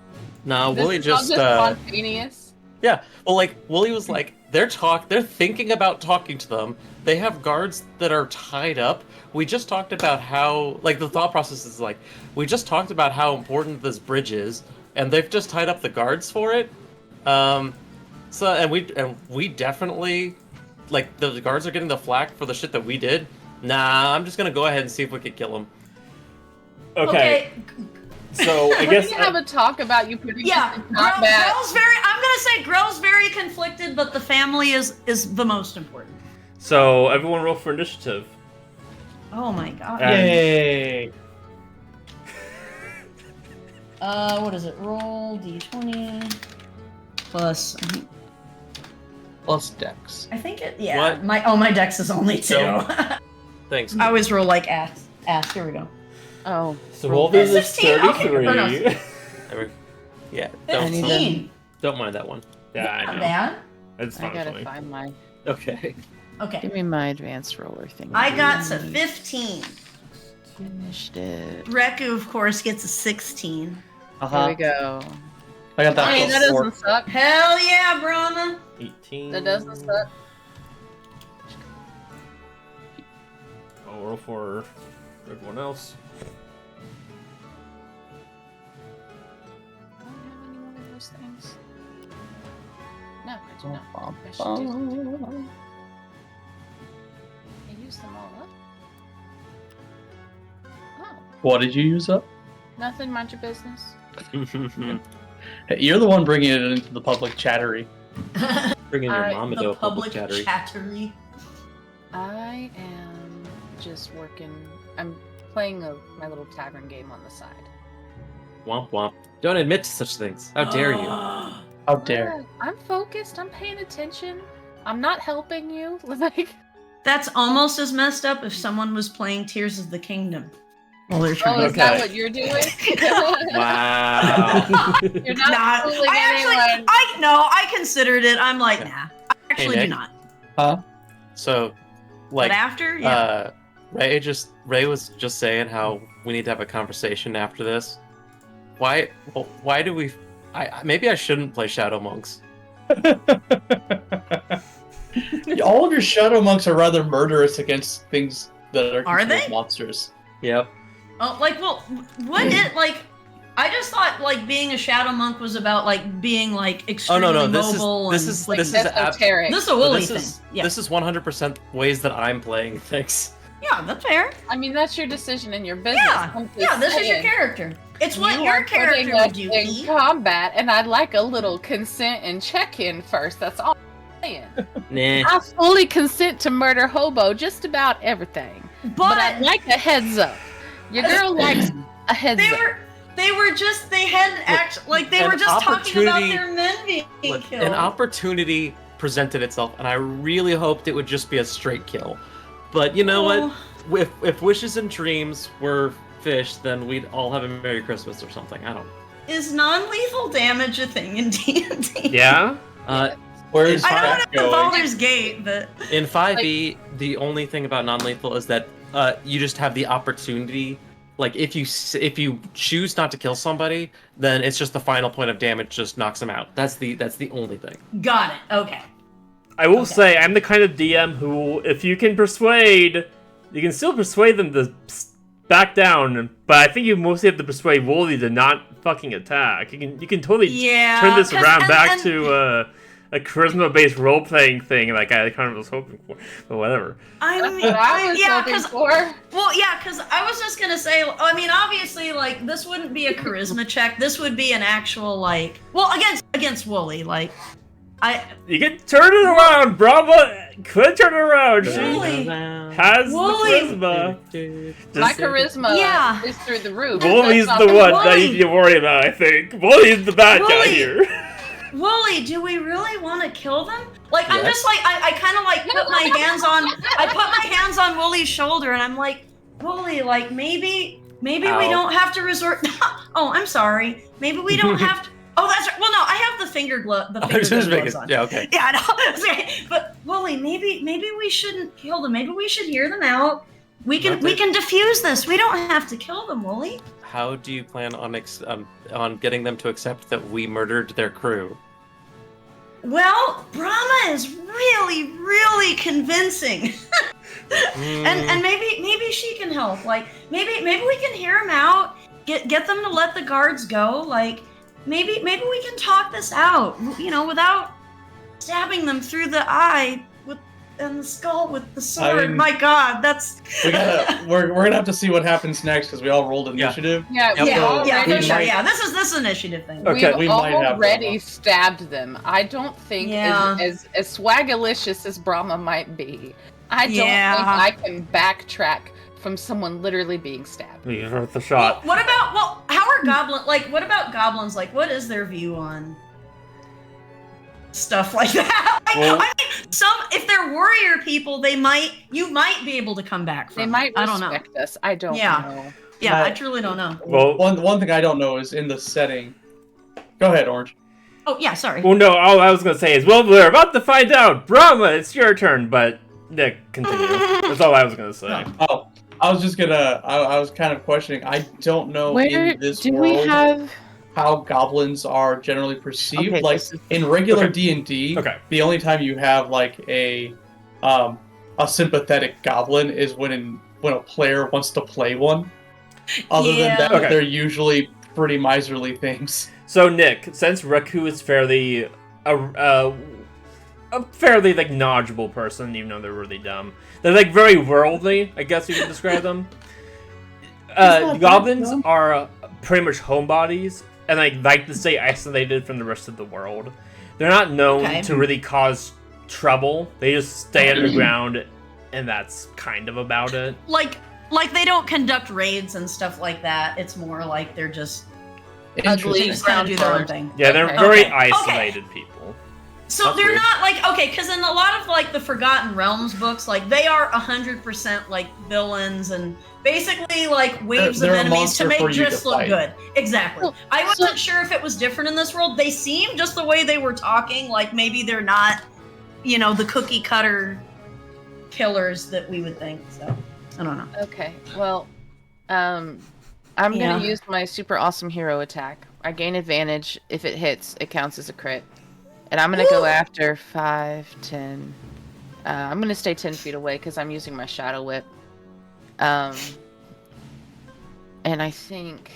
Nah, This Wooly is all just. spontaneous. Yeah, well, like Wooly was like, they're thinking about talking to them. They have guards that are tied up. We just talked about how, like, the thought process is like, we just talked about how important this bridge is, and they've just tied up the guards for it. And we definitely, like, the guards are getting the flack for the shit that we did. Nah, I'm just gonna go ahead and see if we can kill them. Okay, so I We're guess gonna have a talk about you putting Yeah, us in combat. Grell's very. I'm gonna say Grell's very conflicted, but the family is the most important. so. Everyone roll for initiative. Oh my god. Yay! What is it? Roll d20 plus. Plus Dex. I think it. Yeah. What? My dex is only 2. So- Thanks. I always roll like ass. Here we go. Oh, So roll this is 16, okay, 33. or no. Yeah, I need to- 15. don't mind that one. Yeah, I Not know. bad. It's I fine. gotta for me. find my. Okay. Okay. Give me my advanced roller thing. I got a 15. Initiative. Reku, of course, gets a 16. Here we go. I got that Hey, plus that 4. doesn't suck. Hell yeah, Brahma. 18. That doesn't suck. I'll roll for everyone else. I don't have any one of those things. No, I do not. I should do. I used them all up. Oh, What did you use up? nothing. Mind your business. Hey, you're the one bringing it into the public chattery. Bringing your I- mom into The a public public chattery. chattery. I am just working. I'm playing my little tavern game on the side. Womp womp. Don't admit to such things. How dare you? How dare. I'm focused. I'm paying attention. I'm not helping you. Like, That's almost as messed up if someone was playing Tears of the Kingdom. Well, they're oh, trying is that Okay. what you're doing? Wow. You're not Nah, fooling I actually, anyone. I considered it. I'm like, nah. I actually do Nick? not. So, But like, after, yeah. Ray was just saying how we need to have a conversation after this. Why do we? Maybe I shouldn't play Shadow Monks. All of your shadow monks are rather murderous against things that are Are considered they? monsters. Yep. Oh, like, well, what it like? I just thought like being a shadow monk was about like being like Oh extremely no, mobile this and is like, this is ab- Esoteric. this is a Willy this thing. is Yeah, this is 100% ways that I'm playing things. yeah, that's fair. I mean, that's your decision and your business. Yeah, I'm just yeah, this is your saying, character. It's what you your are character putting would us do. in E. combat, and I'd like a little consent and check-in first. That's all I'm saying. Nah. I fully consent to murder Hobo just about everything, but I'd like a heads up. Your girl likes a heads they up. they hadn't act like they an were just talking about opportunity- their men being Look, killed. an opportunity presented itself, and I really hoped it would just be a straight kill. But you know what? If wishes and dreams were fish, then we'd all have a Merry Christmas or something. I don't. Is non-lethal damage a thing in D&D? Yeah? Where is I know that it's the going? Baldur's Gate, but In 5e, the only thing about non-lethal is that you just have the opportunity. Like if you choose not to kill somebody, then it's just the final point of damage just knocks them out. That's the only thing. got it. Okay. I will Okay. say, I'm the kind of DM who, if you can persuade, you can still persuade them to back down, but I think you mostly have to persuade Wooly to not fucking attack. You can totally Yeah. turn this 'cause- around back and- to a charisma-based role-playing thing like I kind of was hoping for, but whatever. I That's mean, what I was yeah, hoping because for. well, yeah, because I was just gonna say. I mean, obviously, like this wouldn't be a charisma check. This would be an actual like, well, against Wooly, like, You can turn it around, Brahma. Could turn it around. She Wooly. has the Wooly. charisma. My Just- charisma Yeah. is through the roof. Wooly's That's the not one that Wooly. you need to worry about, I think. Wooly's the bad guy Wooly. here. Wooly, do we really want to kill them? Like, I'm Yes. just like, I kind of like put my hands on, I put my hands on Wooly's shoulder, and I'm like, Wooly, like maybe we Ow. don't have to resort. Oh, I'm sorry. Maybe we don't have to. Oh, that's right. Well, no, I have the finger glove. The I finger was just gun making, gloves on. yeah, okay. Yeah, I know. Okay. But Wooly, maybe we shouldn't kill them. Maybe we should hear them out. We can defuse this. We don't have to kill them, Wooly. How do you plan on getting them to accept that we murdered their crew? Well, Brahma is really, really convincing. And maybe she can help. Like maybe we can hear them out. Get them to let the guards go. Like maybe we can talk this out. You know, without stabbing them through the eye and the skull with the sword. mean- My God, that's We're gonna have to see what happens next because we all rolled Yeah. initiative. Yeah, Yep. we yeah, already, for sure. might- Yeah, this is an initiative thing. Okay. we've We might have already them. stabbed them. I don't think Yeah. as swagalicious as Brahma might be, I don't Yeah. think I can backtrack from someone literally being stabbed. You heard the Well, shot. what about how are what about goblins? Like, what is their view on stuff like that? Well- I mean, if they're warrior people, you might be able to come back from. They might I don't know. respect us. I don't Yeah. know. Yeah, I But- truly don't know. Well- one thing I don't know is in the setting. Go ahead, Orange. Oh yeah, sorry. Well, no, all I was going to say is, well, we're about to find out. Brahma, it's your turn, but Nick, continue. That's all I was going to say. Oh, I was just gonna. I was kind of questioning. I don't know Where in this do world we have? how goblins are generally perceived. Okay, like this is- in regular Okay. D&D, Okay. the only time you have like a sympathetic goblin is when a player wants to play one. Other Yeah. than that, Okay. they're usually pretty miserly things. So, Nick, since Raku is fairly a fairly like knowledgeable person, even though they're really dumb, they're like very worldly, I guess you could describe them. that Goblins dumb. are pretty much homebodies, and like to stay isolated from the rest of the world. They're not known Okay. to really cause trouble. They just stay underground, and that's kind of about it. Like they don't conduct raids and stuff like that. It's more like they're just they Ugly just kind of do their own ground thing. Yeah, they're Okay. very Okay. isolated people. So That's they're weird. not like okay, because in a lot of like the Forgotten Realms books, like they are 100% like villains and basically like waves They're of a enemies monster to make for you to Driss look fight. good. Exactly. Well, I wasn't sure if it was different in this world. They seem just the way they were talking, like maybe they're not, you know, the cookie cutter killers that we would think. So I don't know. Okay, well, I'm Yeah. gonna use my super awesome hero attack. I gain advantage. If it hits, it counts as a crit. And I'm gonna go Woo! after 5, 10. I'm gonna stay 10 feet away because I'm using my shadow whip. And I think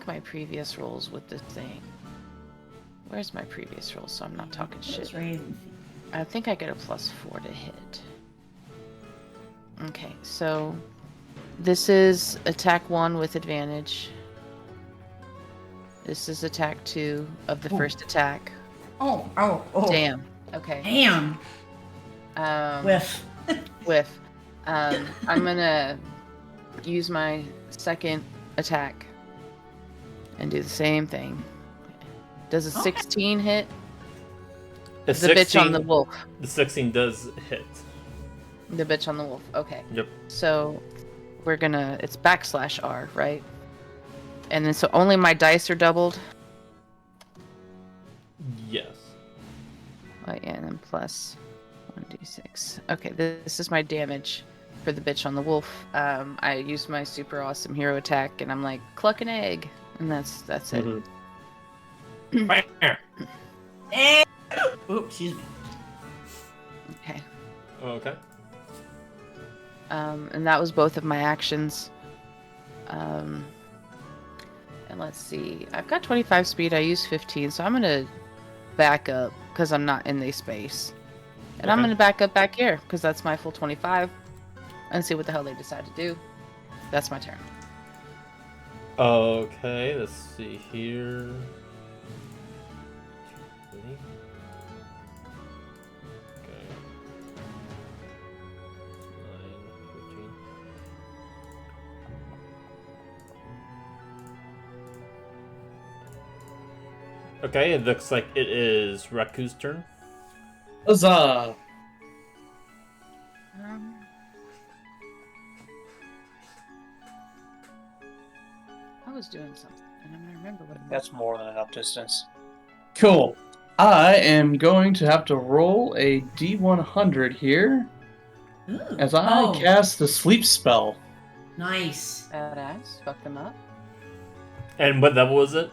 my previous rolls with this thing. Where's my previous rolls? So I'm not talking shit. Just raven. I think I get a +4 to hit. Okay, so this is attack 1 with advantage. This is attack 2 of the Ooh. first attack. Oh. Damn. Okay. Damn. Whiff. Whiff. I'm gonna use my second attack and do the same thing. Does a Okay. 16 hit? The The bitch on the 16 wolf. The 16 does hit. The bitch on the wolf. Okay. Yep. So we're gonna. It's /R, right? And then so only my dice are doubled. Yes. Oh, yeah, and then plus 1d6. Okay, this is my damage for the bitch on the wolf. I use my super awesome hero attack, and I'm like, cluck an egg, and that's it. Mhm. Eh. Oops, excuse me. Okay. Okay. And that was both of my actions. And let's see. I've got 25 speed. I use 15, so I'm gonna back up because I'm not in the space. And I'm Okay. gonna back up back here because that's my full 25, and see what the hell they decide to do. That's my turn. Okay, let's see here. Okay, it looks like it is Raku's turn. Huzzah! Um, I was doing something, and I'm gonna remember what. That's more than enough distance. Cool. I am going to have to roll a D100 here Ooh. as I Oh, cast the sleep spell. nice. Badass. Fuck them up. And what level is it?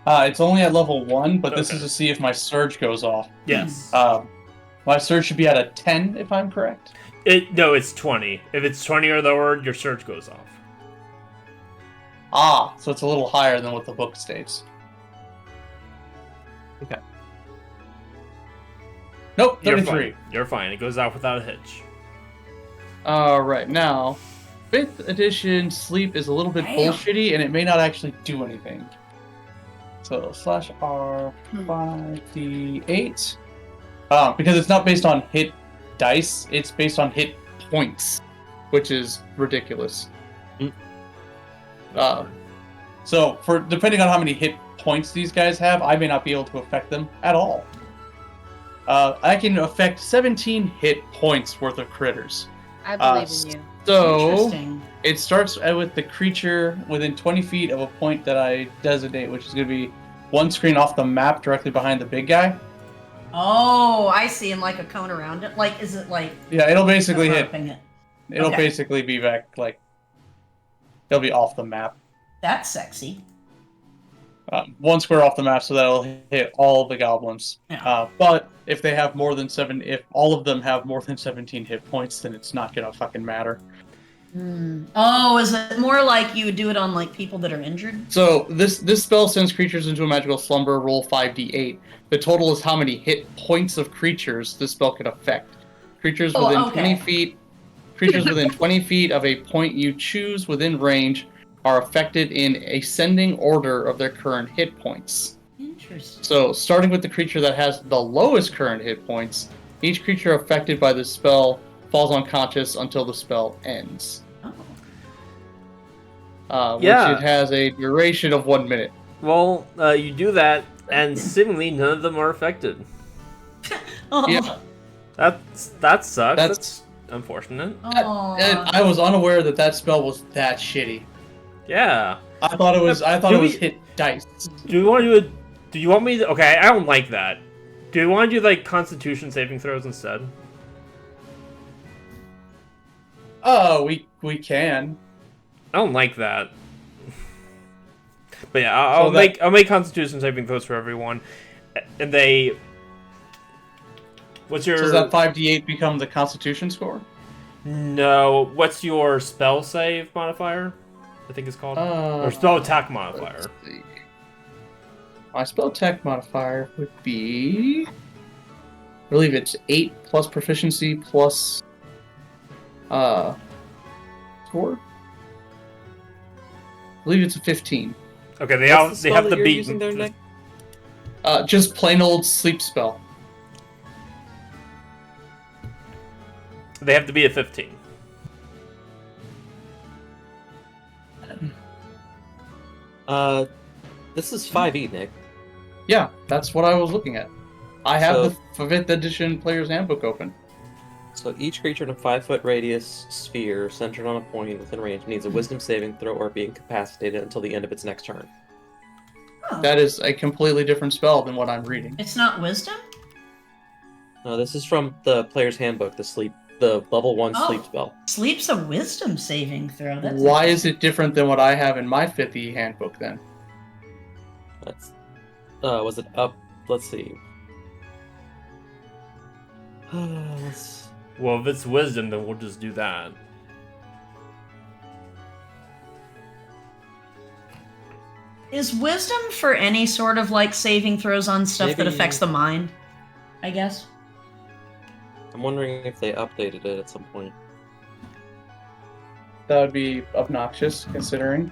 It's only at level 1, but this Okay. is to see if my surge goes off. Yes. My surge should be at a 10, if I'm correct. No, it's 20. If it's 20 or lower, your surge goes off. So it's a little higher than what the book states. Okay. Nope, You're 33. fine. You're fine. It goes out without a hitch. Alright, now, 5th edition sleep is a little bit Damn. bullshitty, and it may not actually do anything. So, /R, 5d8. Because it's not based on hit dice, it's based on hit points, which is ridiculous. So, for depending on how many hit points these guys have, I may not be able to affect them at all. I can affect 17 hit points worth of critters. I believe in you. So, Interesting. it starts with the creature within 20 feet of a point that I designate, which is going to be one screen off the map directly behind the big guy. Oh, I see. And like a cone around it. Like, is it like Yeah, it'll basically hit. overlapping it? It'll Okay. basically be back, like, it'll be off the map. That's sexy. One square off the map, so that'll hit all the goblins. Yeah. But if they have more than if all of them have more than 17 hit points, then it's not gonna fucking matter. Oh, is it more like you would do it on like people that are injured? So this spell sends creatures into a magical slumber. Roll 5d8. The total is how many hit points of creatures this spell can affect. Creatures Oh, within okay. 20 feet. Creatures within 20 feet of a point you choose within range are affected in ascending order of their current hit points. Interesting. So, starting with the creature that has the lowest current hit points, each creature affected by the spell falls unconscious until the spell ends. Oh. Yeah. Which it has a duration of 1 minute. Well, you do that, and seemingly none of them are affected. Oh. Yeah. That sucks. That's- That's unfortunate. Oh. And I was unaware that spell was that shitty. Yeah. I thought it was hit dice. Do you want to do Do you want me to? Okay, I don't like that. Do you want to do like Constitution saving throws instead? Oh, we can. I don't like that. But yeah, I'll So make Constitution saving throws for everyone, and they. What's your? So does that 5d8 become the Constitution score? No. What's your spell save modifier? I think it's called, or spell attack modifier. Let's see. My spell attack modifier would be, I believe it's 8 plus proficiency plus score. I believe it's a 15. Okay, they What's the have spell to that you're beat. using there, Nick? Just plain old sleep spell. They have to be a 15. This is 5e, Nick. Yeah, that's what I was looking at. I have So- the 5th edition Player's Handbook open. So each creature in a 5-foot radius sphere centered on a point within range needs a wisdom saving throw or be incapacitated until the end of its next turn. Oh. That is a completely different spell than what I'm reading. It's not wisdom? No, this is from the player's handbook, the level 1 Oh. sleep spell. Sleep's a wisdom saving throw. That's Why is it different than what I have in my 5th handbook then? That's was it up? Let's see. Let's- Well, if it's wisdom, then we'll just do that. Is wisdom for any sort of like saving throws on stuff that Maybe- affects the mind? I guess. I'm wondering if they updated it at some point. That would be obnoxious, considering.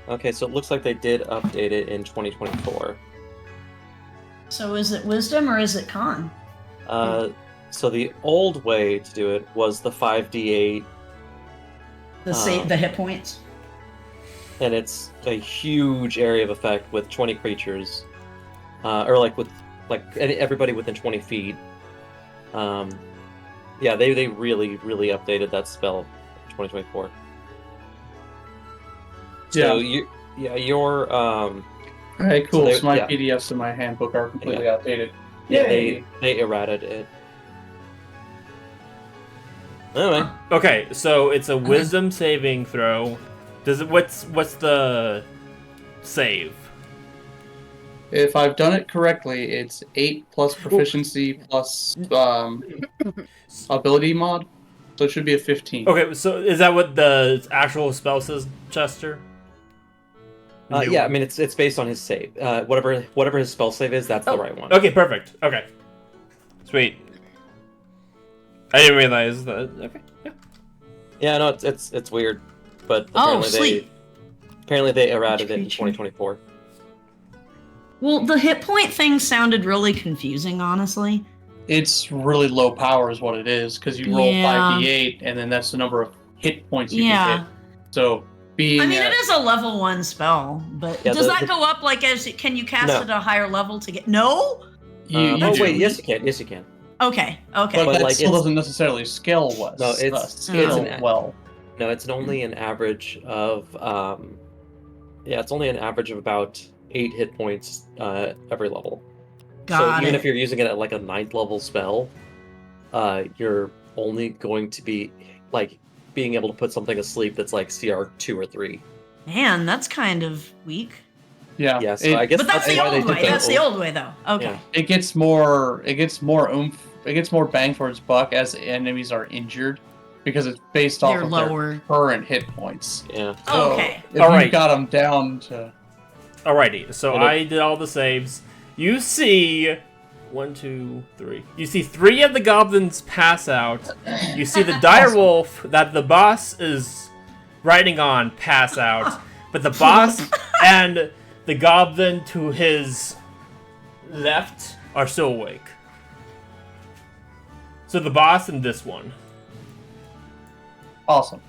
Okay, so it looks like they did update it in 2024. So is it wisdom or is it con? So the old way to do it was the 5d8. The Oh. the hit points. and it's a huge area of effect with 20 creatures, or like with everybody within 20 feet. Yeah, they really updated that spell in 2024. So your All right, cool. So So, my yeah. PDFs in my handbook are completely Yeah. outdated. yeah, Yay! they errated it. Anyway, Okay, so it's a wisdom saving throw. Does it? What's the save? If I've done it correctly, it's 8 plus proficiency plus ability mod, so it should be a 15. Okay, so is that what the actual spell says, Chester? The new yeah, I one? mean it's based on his save. Whatever his spell save is, that's the right one. Okay, perfect. Okay, sweet. I didn't realize that. Okay, yeah. Yeah, no, it's weird, but Oh, apparently they errated it in Creature. 2024. Well, the hit point thing sounded really confusing, honestly. It's really low power is what it is, because you roll Yeah. 5d8, and then that's the number of hit points you can Yeah. hit. So being I mean, it is a level 1 spell, but Yeah, does the- that the- go up like as can you cast No. it at a higher level to get? No. you Oh do. wait, yes you can. Yes you can. Okay. But But, that like, still it's- doesn't necessarily scale well. No, it's scale an- well. No, it's only an average of it's only an average of about 8 hit points every level. Got so even it. if you're using it at like a 9th level spell, you're only going to be like being able to put something asleep that's like CR 2 or 3. Man, that's kind of weak. Yeah. Yeah, so I guess But that's the why they old did way. that That's the old way, though. Okay. Yeah. It gets more oomph. It gets more bang for its buck as enemies are injured, because it's based off They're of lower. their current hit points. Yeah. So Okay. if All right. you've got them down to Alrighty, so It'll- I did all the saves. You see 1, 2, 3. You see 3 of the goblins pass out. You see the direwolf that the boss is riding on pass out. But the boss and the goblin to his left are still awake. So the boss and this one. awesome.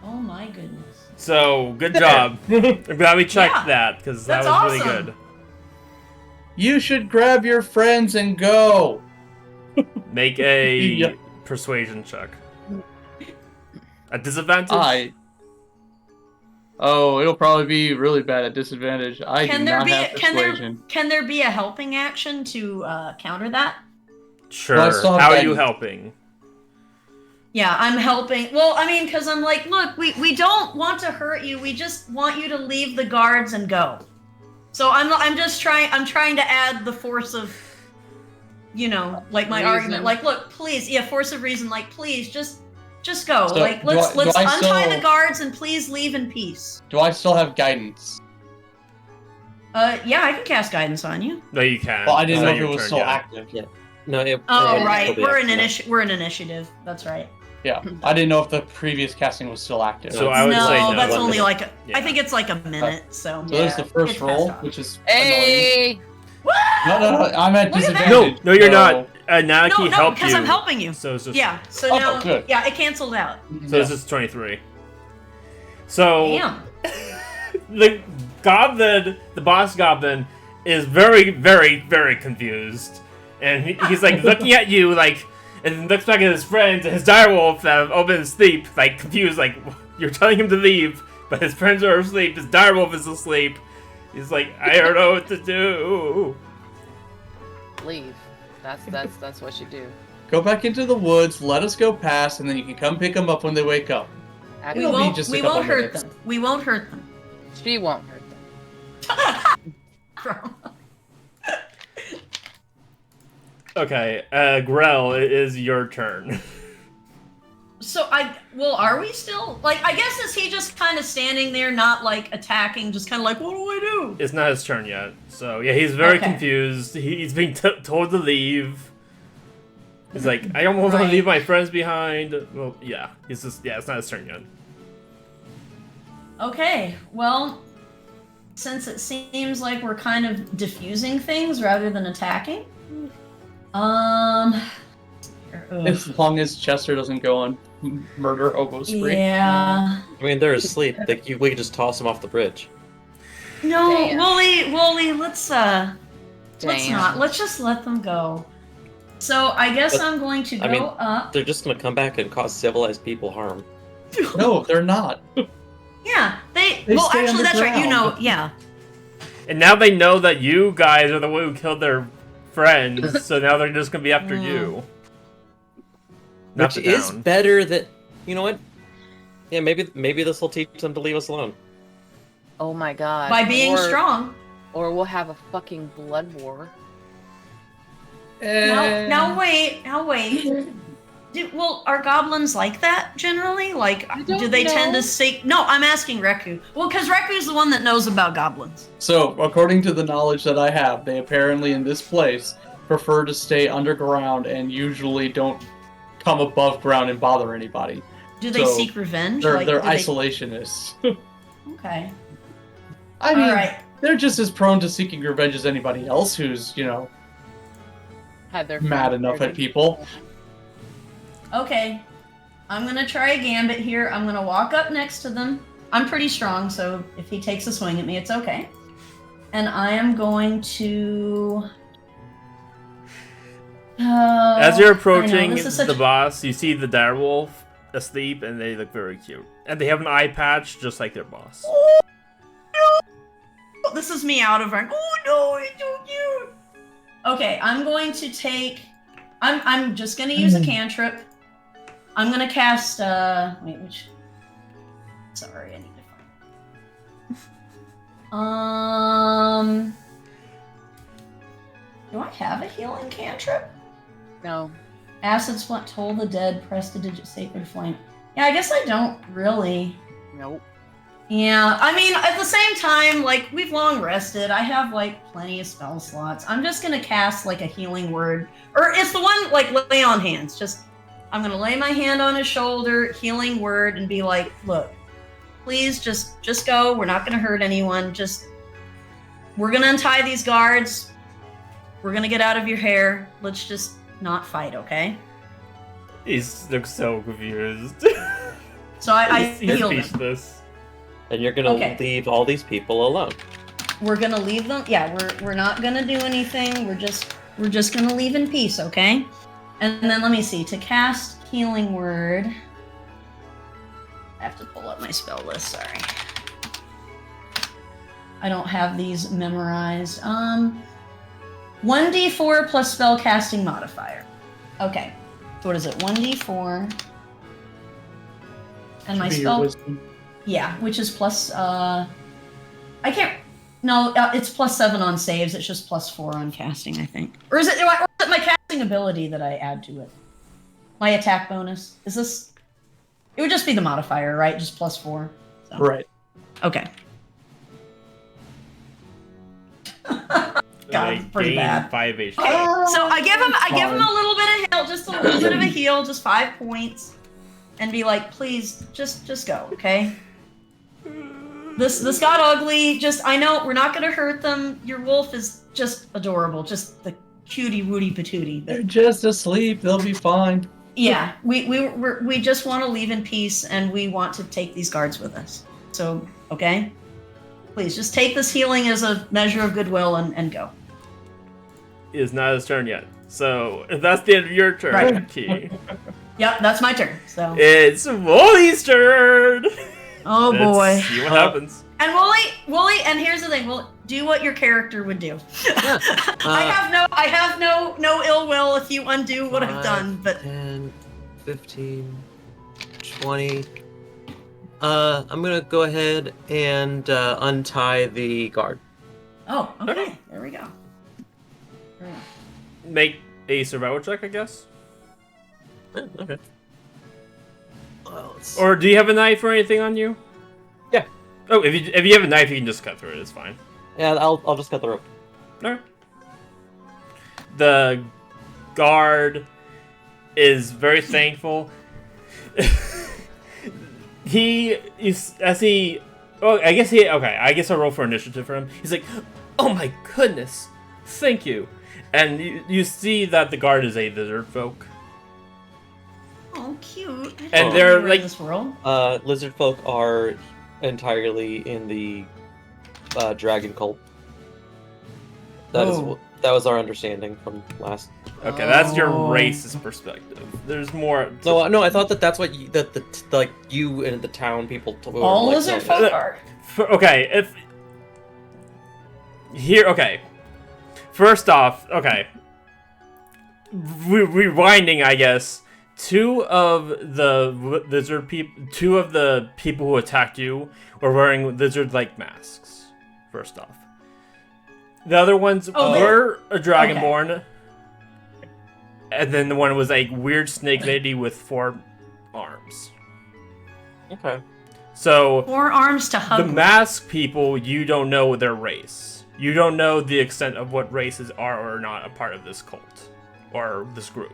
Oh my goodness. So, good job. I'm glad we checked Yeah, that, because that was that's really awesome. good. You should grab your friends and go. Make a Yeah. persuasion check. A disadvantage? It'll probably be really bad at disadvantage. I Can do there not be have persuasion. can there be a helping action to counter that? Sure. Well, I still have How are you guidance. helping? Yeah, I'm helping. Well, I mean, because I'm like, look, we don't want to hurt you. We just want you to leave the guards and go. So I'm just trying. I'm trying to add the force of, like my Reason. argument. Like, look, please, force of reason. Like, please, just go. So, like, do let's I untie still- the guards and please leave in peace. Do I still have guidance? Yeah, I can cast guidance on you. No, you can't. Well, I didn't It's know not if it your was turn still yet. active. No, it Oh, it'll right. be We're in active. We're in initiative. That's right. Yeah, I didn't know if the previous casting was still active. So I would no, say no. that's One only minute. like Yeah. I think it's like a minute. So So there's the first It's roll, passed off. which is annoying. Hey! No, I'm at Look at that. disadvantage. No, you're so- not. Naki no, helped because you. I'm helping you. So it's just Yeah. So Oh, now, good. yeah, it canceled out. So it's just 23. So Damn. the goblin, the boss goblin, is very, very, very confused, and he's like looking at you like, and looks back at his friends and his direwolf that have all been asleep, like confused, like you're telling him to leave, but his friends are asleep. His direwolf is asleep. He's like, I don't know what to do. Leave. That's what you do. Go back into the woods, let us go past, and then you can come pick them up when they wake up. We Actually, It'll be won't. just a We couple won't hurt minutes. them. We won't hurt them. she won't hurt them. Okay, Grell, it is your turn. So are we still like? I guess is he just kind of standing there, not like attacking, just kind of like, what do I do? It's not his turn yet, so yeah, he's very Okay. confused. He's being told to leave. He's like, I don't want to Right. leave my friends behind. Well, yeah, it's not his turn yet. Okay, well, since it seems like we're kind of diffusing things rather than attacking, ugh. As long as Chester doesn't go on murder hobo spree. Yeah. I mean, they're asleep. We could just toss them off the bridge. No, Damn. Wooly, let's not. Damn. Let's just let them go. So I guess But, I'm going to go I mean, up. They're just gonna come back and cause civilized people harm. No, they're not. Yeah, they They well, stay actually, that's right. You know, underground. yeah. And now they know that you guys are the one who killed their friends, so now they're just gonna be after you. Not Which the is town. better that, you know what? Yeah, maybe this will teach them to leave us alone. Oh my god. By being Or- strong. Or we'll have a fucking blood war. Now wait. Well, are goblins like that generally? Like, I don't do they tend know. to say? No, I'm asking Reku. Well, because Reku's the one that knows about goblins. So, according to the knowledge that I have, they apparently in this place prefer to stay underground and usually don't come above ground and bother anybody. Do they So, seek revenge? They're Like, they're do they- isolationists. Okay. I mean, All right. they're just as prone to seeking revenge as anybody else who's, Had their mad friends enough there at to- people. Okay. I'm gonna try a gambit here. I'm gonna walk up next to them. I'm pretty strong, so if he takes a swing at me, it's okay. And I am going to. As you're I know, approaching this is such- the boss, you see the direwolf asleep, and they look very cute. And they have an eye patch just like their boss. This is me out of rank. Oh no, it's so cute. Okay, I'm going to take. I'm just gonna use a cantrip. I'm gonna cast. Wait, which? Sorry, I need to find. Do I have a healing cantrip? No. Acid Splint, Toll the Dead, Prestidigit, Sacred Flame. Yeah, I guess I don't really. Nope. Yeah, I mean, at the same time, like, we've long rested. I have, like, plenty of spell slots. I'm just gonna cast, like, a healing word. Or it's the one, like, lay on hands. Just, I'm gonna lay my hand on his shoulder, healing word, and be like, look, please just go. We're not gonna hurt anyone. We're gonna untie these guards. We're gonna get out of your hair. Let's just not fight, okay? He looks so confused. So I He's healed him. speechless. And you're gonna Okay. leave all these people alone. We're gonna leave them. Yeah, we're not gonna do anything. We're just gonna leave in peace, okay? And then let me see. To cast healing word, I have to pull up my spell list. Sorry, I don't have these memorized. 1d4 plus spell casting modifier. Okay, so what is it? 1d4, and my Be your spell. wisdom. Yeah, which is plus. I can't. No, it's +7 on saves. It's just +4 on casting, I think. Or is it my casting ability that I add to it? My attack bonus. Is this? It would just be the modifier, right? Just +4. So. Right. Okay. God, They it's pretty gain bad. 5 HP. Okay, so I give him Fine. a little bit of heal, just a little bit of a heal, just 5 points, and be like, please, just go, okay? This got ugly. I know we're not gonna hurt them. Your wolf is just adorable, just the cutie wooty patootie. They're just asleep. They'll be fine. Yeah, we just want to leave in peace, and we want to take these guards with us. So, okay, please just take this healing as a measure of goodwill and go. It is not his turn yet. So that's the end of your turn, Right. Key. Yep, that's my turn. So, It's Wooly's turn. oh Let's boy. see what happens. And Wooly, and here's the thing: Well, do what your character would do. I have no ill will if you undo what I've done, but 10, 15, 20. I'm gonna go ahead and untie the guard. oh, okay, there we go. Make a survival check, I guess. Yeah, okay. Well, Or do you have a knife or anything on you? Yeah. Oh, if you have a knife, you can just cut through it. It's fine. yeah, I'll just cut the rope. Alright. The guard is very thankful. I guess I'll roll for initiative for him. He's like, oh my goodness, thank you. And you see that the guard is a lizard folk. Oh, cute. I And didn't know they're, we were in like- this world. Lizard folk are entirely in the dragon cult. That is Oh. that was our understanding from last. Okay, that's your Oh. racist perspective. There's more. No, I thought that's what you and the town people. Were, All like, lizard telling us. folk are. Okay, if here, okay. First off, okay. Rewinding, I guess. Two of the people who attacked you were wearing lizard-like masks. First off, the other ones were a dragonborn, and then the one was a weird snake lady with 4 arms. Okay. So 4 arms to hug. the with. mask people, you don't know their race. You don't know the extent of what races are or not a part of this cult or this group.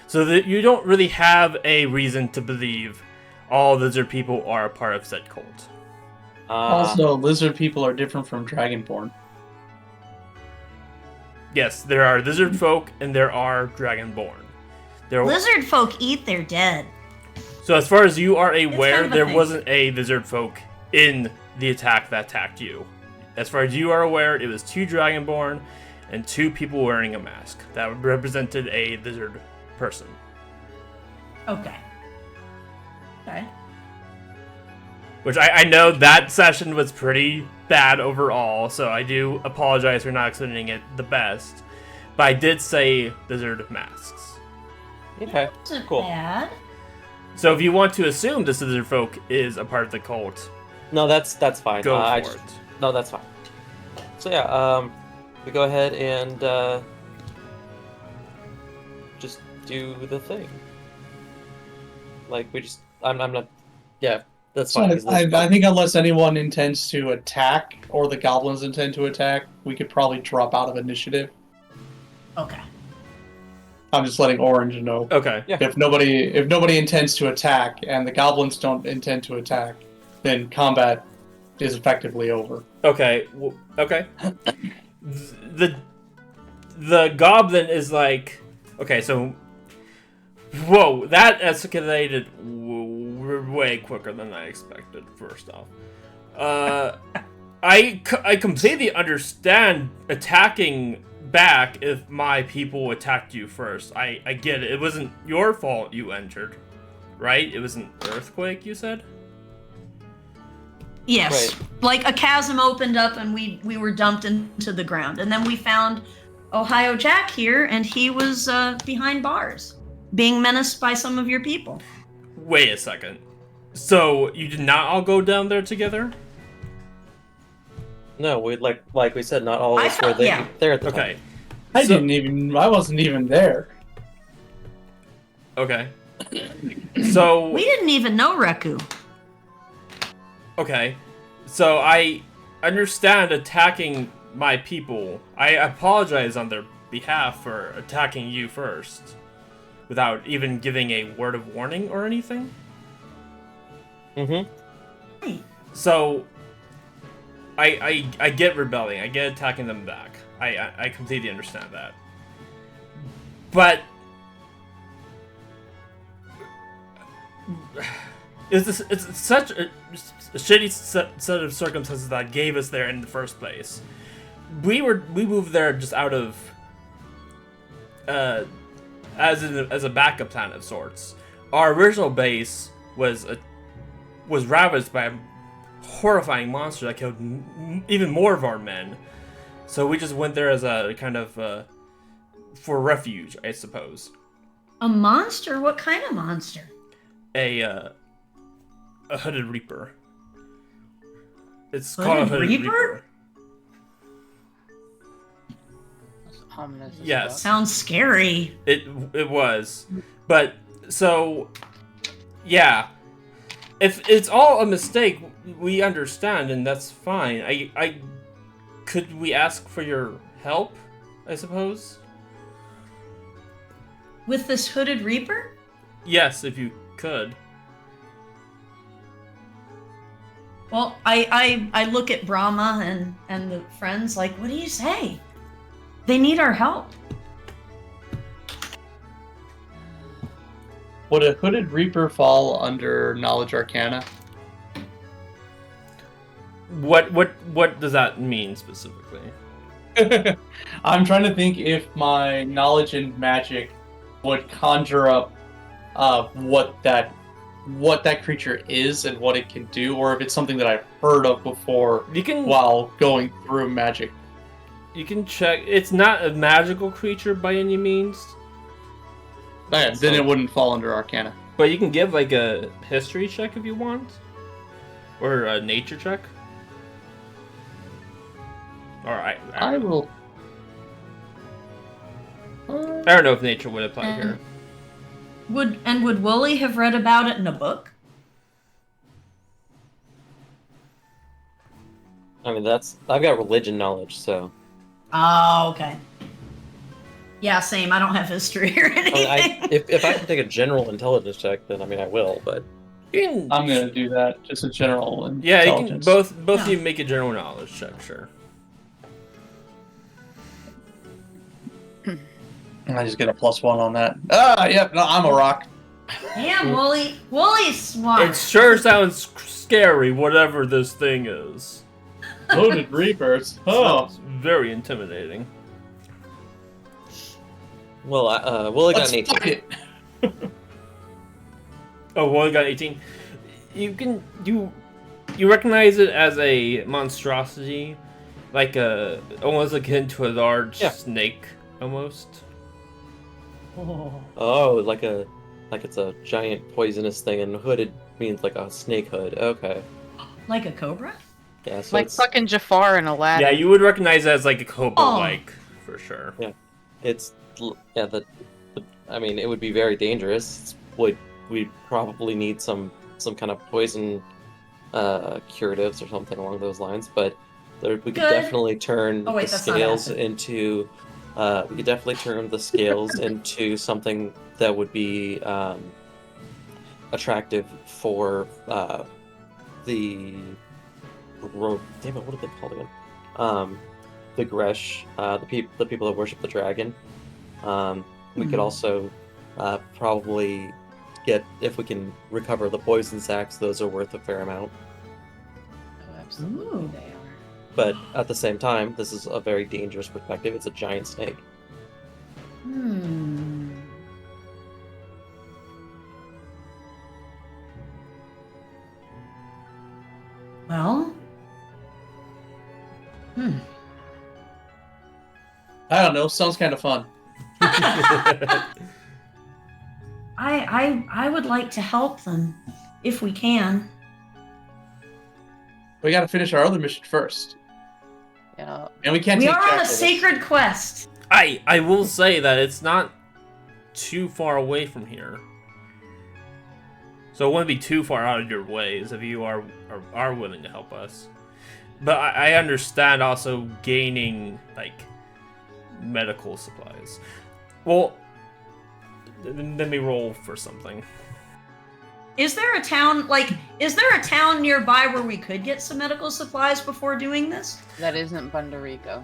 So that you don't really have a reason to believe all lizard people are a part of said cult. Also, lizard people are different from dragonborn. Yes, there are lizard folk and there are dragonborn. There, Lizard folk eat their dead. so as far as you are aware, kind of a there thing. wasn't a lizard folk in the attack that attacked you. As far as you are aware, it was 2 dragonborn and 2 people wearing a mask that represented a lizard person. Okay. Okay. Which I know that session was pretty bad overall, so I do apologize for not explaining it the best. But I did say lizard masks. Okay. Wasn't Cool. bad. So if you want to assume this lizard folk is a part of the cult, No, that's fine. go I for just- it. No, that's fine. So yeah, we go ahead and just do the thing. Like we just, I'm not. Yeah, that's So fine. 'cause this- I think unless anyone intends to attack or the goblins intend to attack, we could probably drop out of initiative. Okay. I'm just letting Orange know. Okay. Yeah. If nobody intends to attack and the goblins don't intend to attack, then combat is effectively over. Okay. Okay. The goblin is like, okay, so whoa, that escalated way quicker than I expected. First off, I completely understand attacking back if my people attacked you first. I get it. It wasn't your fault you entered, right? It was an earthquake, you said? Yes. Like a chasm opened up and we were dumped into the ground. And then we found Ohio Jack here and he was behind bars, being menaced by some of your people. Wait a second. So you did not all go down there together? No, we like we said, not all of I us were thought- there. yeah. There at the Okay. I wasn't even there. Okay. So We didn't even know Reku. okay. So I understand attacking my people. I apologize on their behalf for attacking you first without even giving a word of warning or anything. Mm-hmm. So I get rebelling. I get attacking them back. I completely understand that. But it's such a shitty set of circumstances that gave us there in the first place. We moved there just out of as a backup plan of sorts. Our original base was ravaged by a horrifying monster that killed even more of our men. So we just went there as a kind of for refuge, I suppose. A monster? What kind of monster? A hooded reaper. It's Hooded called a hooded reaper? reaper. Ominous as Yes. fuck. Sounds scary. It was, but so yeah, if it's all a mistake, we understand and that's fine. I could we ask for your help? I suppose. With this hooded reaper? Yes, if you could. Well, I look at Brahma and the friends like, what do you say? They need our help. Would a Hooded Reaper fall under Knowledge Arcana? What does that mean specifically? I'm trying to think if my knowledge in magic would conjure up what that creature is and what it can do, or if it's something that I've heard of before You can while going through magic. You can check. It's not a magical creature by any means, Then it wouldn't fall under Arcana. but you can give like a history check if you want, or a nature check. All right. I will. I don't know if nature would apply here. Would Wooly have read about it in a book? I mean, I've got religion knowledge, so Oh, okay. Yeah, same. I don't have history or I anything. mean, if I can take a general intelligence check, then I mean I will. But You can, I'm gonna do that. Just a general yeah, you can intelligence. both Yeah. of you make a general knowledge check, sure. I just get a +1 on that. Ah, yep. No, I'm a rock. Damn, Wooly. Wooly's smart. It sure sounds scary, whatever this thing is. Hooded Reapers. Oh, Sounds very intimidating. well, Willie got let's an 18. fuck it. Oh, well, you got 18. You recognize it as a monstrosity, like almost akin to a large Yeah. snake, almost. Oh, like it's a giant poisonous thing, and hooded means like a snake hood. Okay, Like a cobra? yeah. So Like it's fucking Jafar in Aladdin. Yeah, you would recognize it as like a cobra-like, for sure. I mean, it would be very dangerous. We'd probably need some kind of poison curatives or something along those lines. But we could Good. definitely turn Oh, wait, the that's not scales acid. into. We could definitely turn the scales into something that would be attractive for the. Damn it! What are they called again? The Gresh, the people that worship the dragon. We could also probably get, if we can recover the poison sacks, those are worth a fair amount. Oh, absolutely Ooh. they are. But at the same time, this is a very dangerous perspective. It's a giant snake. Hmm. Well. Hmm. I don't know. Sounds kind of fun. I would like to help them if we can. We got to finish our other mission first, Yeah. and we can't. We take are Jack on a with us. sacred quest. I will say that it's not too far away from here. So it wouldn't be too far out of your ways if you are willing to help us. But I understand also gaining, like, medical supplies. Well, let me roll for something. Is there a town nearby where we could get some medical supplies before doing this? That isn't Bundarico.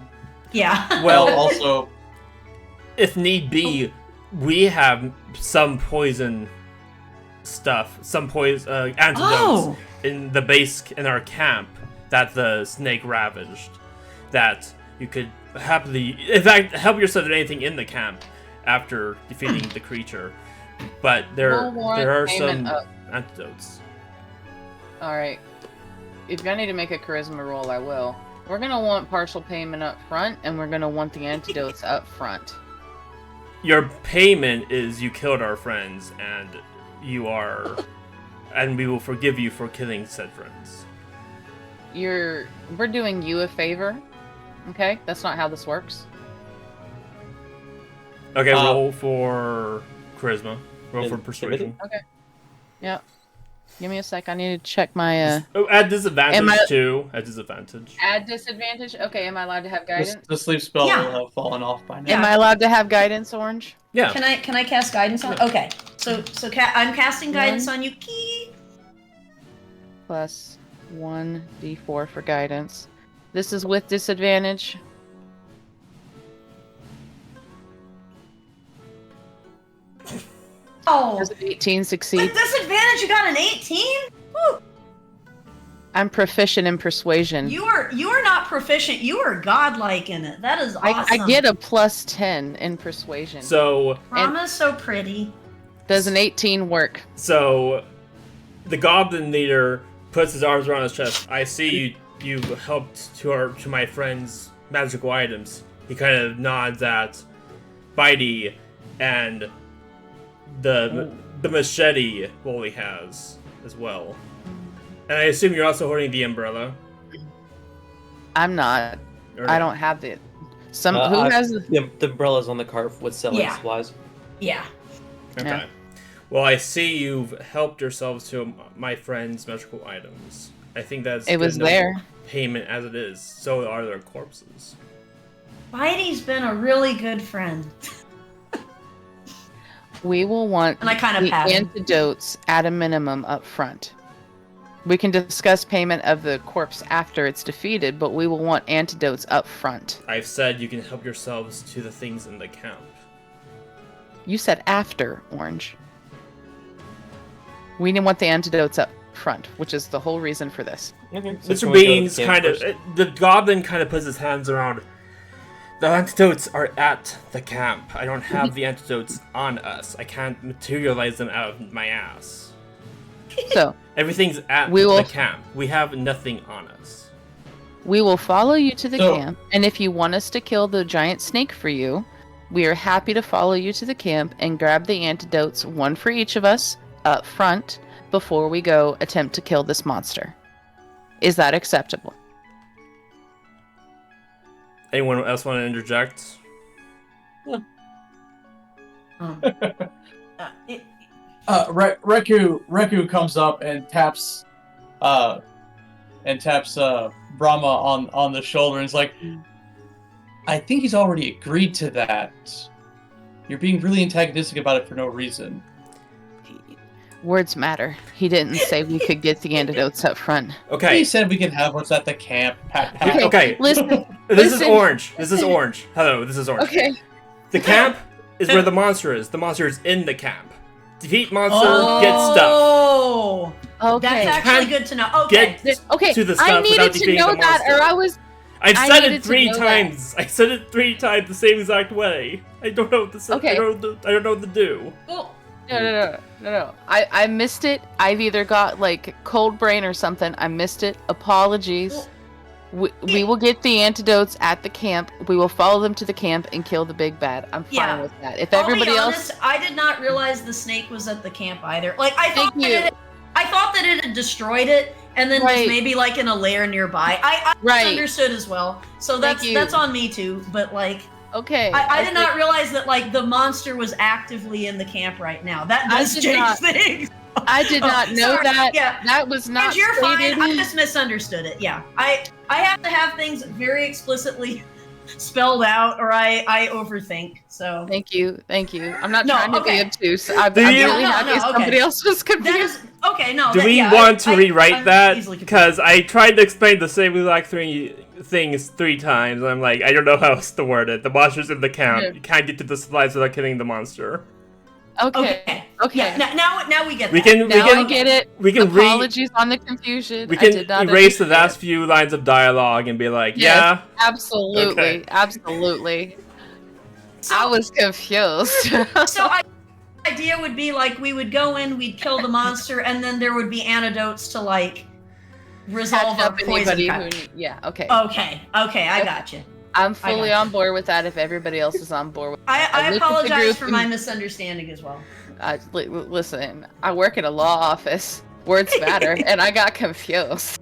Yeah. Well, also, if need be, we have some poison stuff, some poison antidotes in the base in our camp that the snake ravaged. That you could happily, in fact, help yourself with anything in the camp after defeating the creature. But there are payment some up. antidotes. Alright. If I need to make a charisma roll, I will. We're gonna want partial payment up front, and we're gonna want the antidotes up front. Your payment is you killed our friends, and and we will forgive you for killing said friends. We're doing you a favor. Okay? That's not how this works. Okay, roll for charisma. Roll for And persuasion. Yep. Give me a sec. I need to check my Oh, add disadvantage Am I- too. Add disadvantage. add disadvantage. Okay, am I allowed to have guidance? the sleep spell Yeah. will have fallen off by now. Yeah. Am I allowed to have guidance, Orange? Yeah. Can I cast guidance on? Okay. So I'm casting guidance on you. Key. Plus 1d4 for guidance. This is with disadvantage. Does an 18 succeed? With disadvantage, you got an 18? Woo. I'm proficient in persuasion. You are not proficient. You are godlike in it. That is awesome. I get a plus 10 in persuasion. So Rama's so pretty. Does an 18 work? So, the goblin leader puts his arms around his chest. I see you helped to my friend's magical items. He kind of nods at Bitey and the machete Wooly has as well. And I assume you're also holding the umbrella. I'm not. Or- I don't have the. Who I- has? The umbrella's on the cart with selling Yeah. supplies. Yeah. Okay. Yeah. Well, I see you've helped yourselves to my friend's magical items. I think that's It was good enough there. payment as it is. So are their corpses. Bitey's been a really good friend. We will want And I kind of the pat him. antidotes at a minimum up front. We can discuss payment of the corpse after it's defeated, but we will want antidotes up front. I've said you can help yourselves to the things in the camp. You said after, Orange. We didn't want the antidotes up front, which is the whole reason for this. Okay. So Mr. can we go to Beans the camp kind of... first? The goblin kind of puts his hands around... The antidotes are at the camp. I don't have the antidotes on us. I can't materialize them out of my ass. So, Everything's at We will- the camp. We have nothing on us. we will follow you to the So- camp, and if you want us to kill the giant snake for you, we are happy to follow you to the camp and grab the antidotes, one for each of us, up front, before we go attempt to kill this monster. Is that acceptable? Anyone else want to interject? It, Reku comes up and taps Brahma on the shoulder and is like, I think he's already agreed to that. You're being really antagonistic about it for no reason. Words matter. He didn't say we could get the antidotes up front. He Okay. said we can have what's at the camp. Pat, pat. Okay, Okay. listen. This is Listen. Orange. This is Orange. Hello, this is Orange. Okay. The camp is where the monster is. The monster is in the camp. Defeat monster, get stuff. Oh, Okay. that's actually good to know. Okay. Get Okay. to the I stuff needed without to defeating know the that, monster. or I was. I've I said needed it to 3 know that. times. I said it 3 times the same exact way. I don't know what to say. Okay. I don't know what to do. Well, No. I missed it. I've either got like cold brain or something. I missed it. Apologies. We will get the antidotes at the camp. We will follow them to the camp and kill the big bad. I'm fine Yeah. with that. If I'll everybody be else, honest, I did not realize the snake was at the camp either. Like I Thank thought you. I thought that it had destroyed it and then Right. was maybe like in a lair nearby. I Right. understood as well. So Thank you. that's on me too. But like okay. I did not realize that like the monster was actively in the camp right now. That I does did change not- things. I did not know sorry. that. Yeah. That was not And you're stated. fine. I just misunderstood it. Yeah. I have to have things very explicitly spelled out or I overthink. So Thank you. I'm not No, trying to okay. be obtuse. I'm Do you- really No, happy okay. somebody else was that confused. is okay, no. Do that- we yeah, want to I'm rewrite that? easily confused. Because I tried to explain the same exact 3 things 3 times. I'm like, I don't know how else to word it. The monster's in the camp. Yeah. You can't get to the supplies without killing the monster. Okay. Okay. Yeah, now we get We that. can Now I we can get it. we can Apologies on the confusion. we I can did not erase the understand. last few lines of dialogue and be like, Yes. yeah, Absolutely. Okay. Absolutely. So- I was confused. So the idea would be like we would go in, we'd kill the monster, and then there would be antidotes to like resolve Catch our up poison. anybody power. who yeah, okay. Okay, I got you. I'm fully gotcha. on board with that if everybody else is on board with I looked at the apologize group for my and- misunderstanding as well. listen, I work in a law office. Words matter, and I got confused.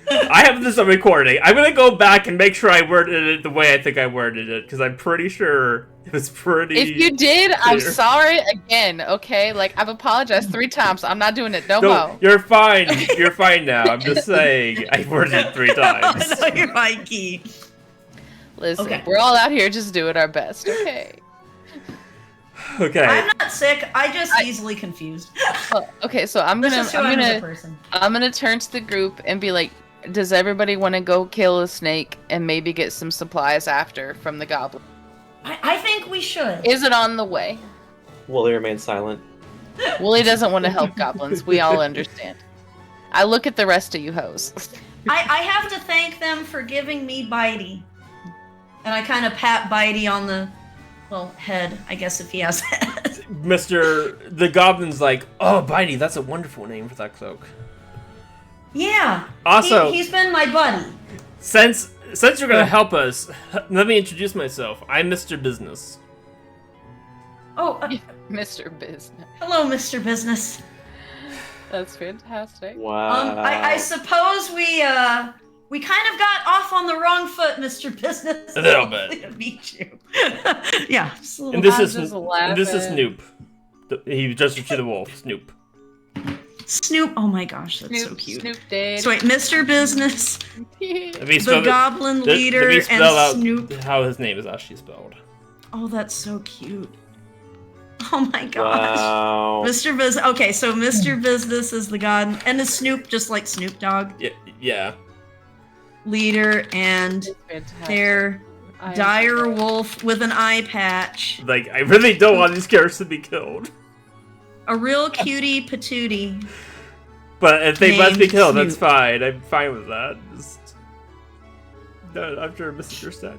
I have this on recording. I'm gonna go back and make sure I worded it the way I think I worded it because I'm pretty sure it was pretty. If you did, I'm clear. sorry again, okay? Like, I've apologized 3 times. I'm not doing it no No, more. you're fine. You're fine now. I'm just saying I worded it 3 times. no, you're fine, Key. Listen, Okay. we're all out here just doing our best, okay? Okay. I'm not sick. I just easily confused. Well, okay, so I'm This gonna is who I am as a I'm person. gonna turn to the group and be like, does everybody want to go kill a snake and maybe get some supplies after from the goblin? I think we should. Is it on the way? Will they remain silent? Wooly doesn't want to help goblins. We all understand. I look at the rest of you hoes. I have to thank them for giving me Bitey. And I kind of pat Bitey on the, head, I guess, if he has a head. The goblin's like, oh, Bitey, that's a wonderful name for that cloak. Yeah. Also, he's been my buddy. Since you're gonna help us, let me introduce myself. I'm Mr. Business. Oh, Mr. Business. hello, Mr. Business. That's fantastic. Wow. I suppose we kind of got off on the wrong foot, Mr. Business. A little bit. Lovely to meet you. Yeah. Just a little And this I'm is just and this is laughing. Snoop. He just to the wolf, Snoop. Snoop. Oh my gosh, that's so cute. Snoop Dade. So wait, Mr. Business, Let me the spell it- Goblin let- let Leader, me and spell out Snoop. how his name is actually spelled. Oh, that's so cute. Oh my gosh. Wow. Mr. Business. Okay, so Mr. Business is the god, and is Snoop just like Snoop Dogg Yeah. leader, and Fantastic. their I- dire wolf with an eye patch, Like, I really don't want these characters to be killed. a real cutie patootie. But if they must be Named killed, that's Snoop. fine. I'm fine with that. Just... No, I'm sure Mr. said.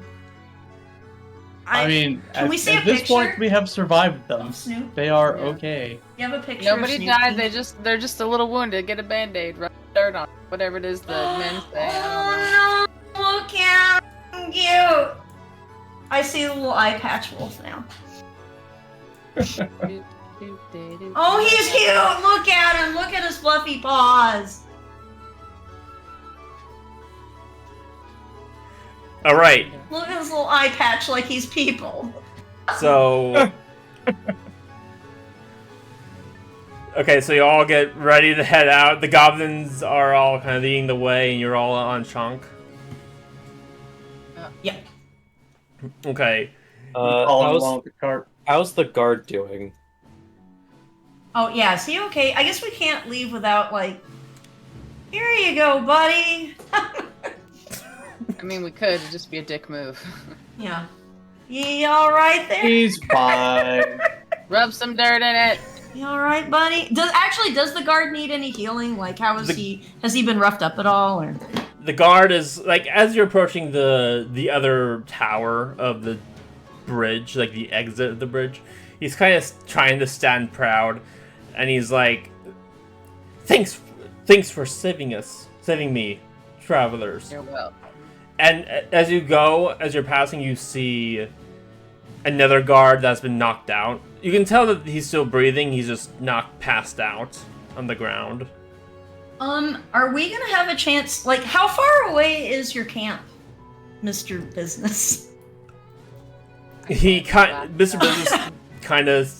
I mean, can we see at a this picture? point, we have survived them. Of Snoop. They are Yeah. okay. You have a picture. Nobody of died. Snoopy? They're just a little wounded. Get a band-aid. Rub dirt on it. Whatever it is the men say. Oh no! Look at him, cute. I see the little eye patch wolf now. Oh, he's cute! Look at him! Look at his fluffy paws! All right. Look at his little eye patch like he's people. So. Okay, so you all get ready to head out. The goblins are all kind of leading the way, and you're all on Chunk. Yeah. Okay. All how's, along with the cart. how's the guard doing? Oh, yeah, is he okay? I guess we can't leave without, like, here you go, buddy! I mean, we could. It'd just be a dick move. Yeah. You alright there? He's fine. Rub some dirt in it. You alright, buddy? Does the guard need any healing? Like, how is he? Has he been roughed up at all, or? The guard is like as you're approaching the other tower of the bridge, like the exit of the bridge. He's kind of trying to stand proud, and he's like, "Thanks for saving me, travelers." You're well. And as you're passing, you see another guard that's been knocked out. You can tell that he's still breathing. He's just passed out on the ground. Are we gonna have a chance? Like, how far away is your camp, Mr. Business? Mr. Business kind of,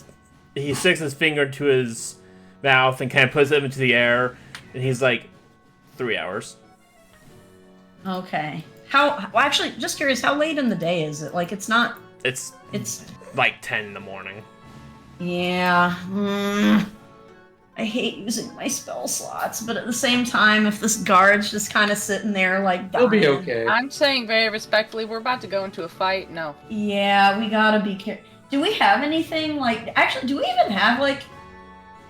he sticks his finger to his mouth and kind of puts it into the air, and he's like, 3 hours. Okay. Well, actually, just curious, how late in the day is it? Like, it's not. It's It's. like 10 in the morning. Yeah. I hate using my spell slots, but at the same time, if this guard's just kind of sitting there, like, He'll be dying- okay. I'm saying very respectfully, we're about to go into a fight. No. Yeah, we gotta be careful. Do we have anything like? Actually, do we even have like?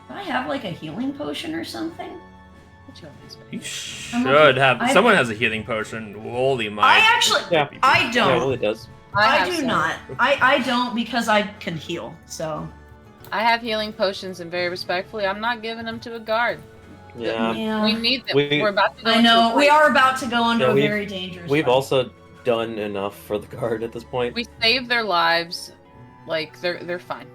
Do I have like a healing potion or something? You should have. Someone has a healing potion. Holy my. I actually, Yeah. I Yeah, don't. well, it does. I have do some. not. I don't because I can heal. So I have healing potions, and very respectfully, I'm not giving them to a guard. Yeah. yeah. We need them. We- We're about to go I into know a we fight. are about to go into Yeah, a we've- very dangerous. We've fight. also done enough for the guard at this point. We saved their lives. Like they're fine.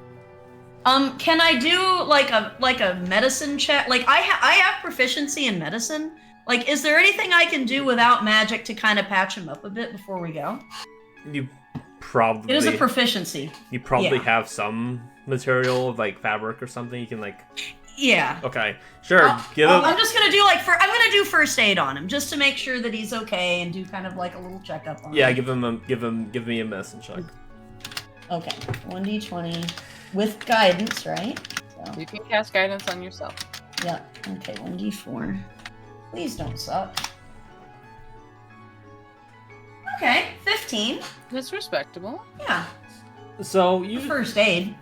Can I do like a medicine check? Like I have proficiency in medicine. Like, is there anything I can do without magic to kind of patch him up a bit before we go? You probably. It is a proficiency. You probably yeah. have some material like fabric or something. You can like. Yeah. Okay, sure. Give him. I'm just gonna do I'm gonna do first aid on him just to make sure that he's okay and do kind of like a little checkup on Yeah, him. give me a medicine check. Okay, 1d20 with guidance, right? So, You can cast guidance on yourself. yeah. Okay, 1d4. Please don't suck. Okay, 15. That's respectable. Yeah, So you first aid.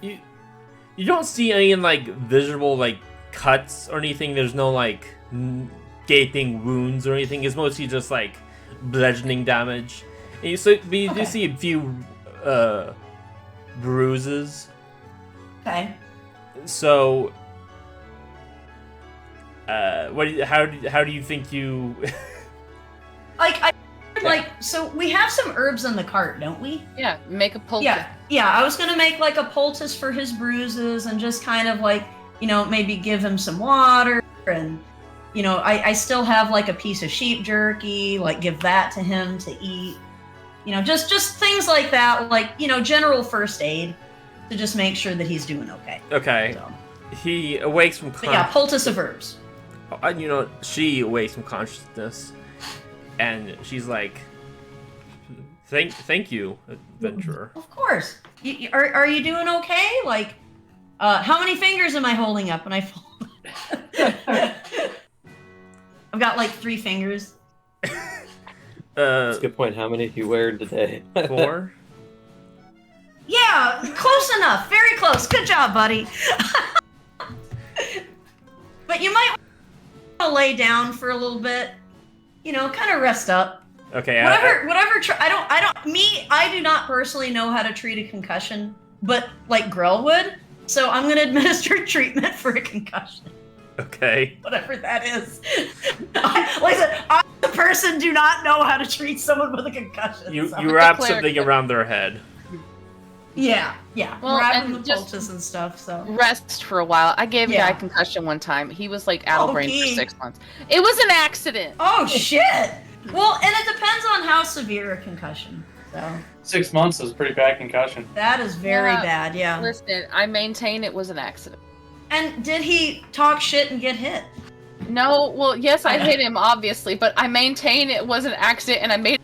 You don't see any like visible like cuts or anything. There's no like gaping wounds or anything. It's mostly just like bludgeoning damage. And you do Okay. see a few bruises. Okay. So, how do you think you? So we have some herbs in the cart, don't we? Yeah, make a poultice. Yeah. I was gonna make like a poultice for his bruises and just kind of like, maybe give him some water and, I still have like a piece of sheep jerky, like give that to him to eat. Just things like that, like, general first aid to just make sure that he's doing okay. Okay, So, he awakes from but yeah, poultice of herbs. she awakes from consciousness, and she's like, "Thank you, adventurer." Of course. Are you doing okay? Like, how many fingers am I holding up when I fall? I've got like 3 fingers. That's a good point. How many do you wear today? 4. Yeah, close enough. Very close. Good job, buddy. But you might want to lay down for a little bit. Kind of rest up. Okay, I do not personally know how to treat a concussion, but like Grell would. So I'm going to administer treatment for a concussion. okay. Whatever that is. Like I said, I, the person, do not know how to treat someone with a concussion. You so. you wrap cleric something would. around their head. Yeah. Well, Wrap and them with just- poultice and stuff, so. Rest for a while. I gave a Yeah. guy a concussion one time. He was like out of range for Okay. 6 months. It was an accident. Oh, shit! Well, and it depends on how severe a concussion. So, 6 months is pretty bad concussion. that is very Yeah. bad, yeah. Listen, I maintain it was an accident. And did he talk shit and get hit? No, well, yes, I hit him, obviously, but I maintain it was an accident, and I made.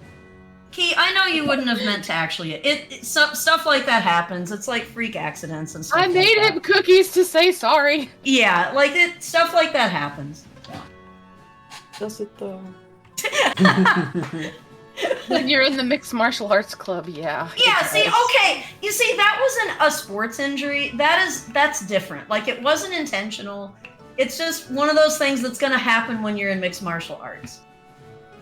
Key, I know you wouldn't have meant to actually. Stuff like that happens. It's like freak accidents and stuff. I made like him cookies to say sorry. that. Yeah, like stuff like that happens. Does it though? When you're in the mixed martial arts club, yeah. Yeah, see, okay. You see, that wasn't a sports injury. That's different. Like, it wasn't intentional. It's just one of those things that's gonna happen when you're in mixed martial arts.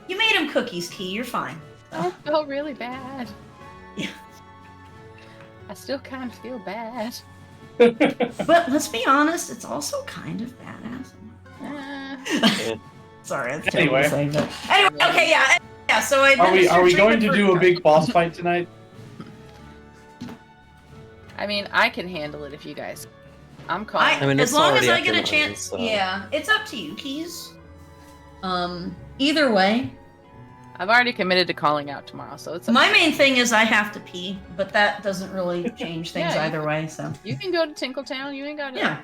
You made him cookies, Key. You're fine. I felt really bad. Yeah. I still kind of feel bad. But let's be honest, it's also kind of badass. Sorry, that's terrible Anyway. to say, but anyway, okay, yeah. So I Are we going to treatment do for- a big boss fight tonight? I mean, I can handle it if you guys. I'm calling. I mean, as it's long as already I get a after chance, 9, so- yeah, it's up to you, Keys. Either way, I've already committed to calling out tomorrow, so it's. my main thing is I have to pee, but that doesn't really change things Yeah, you either way. So You can go to Tinkletown. You ain't got to. yeah,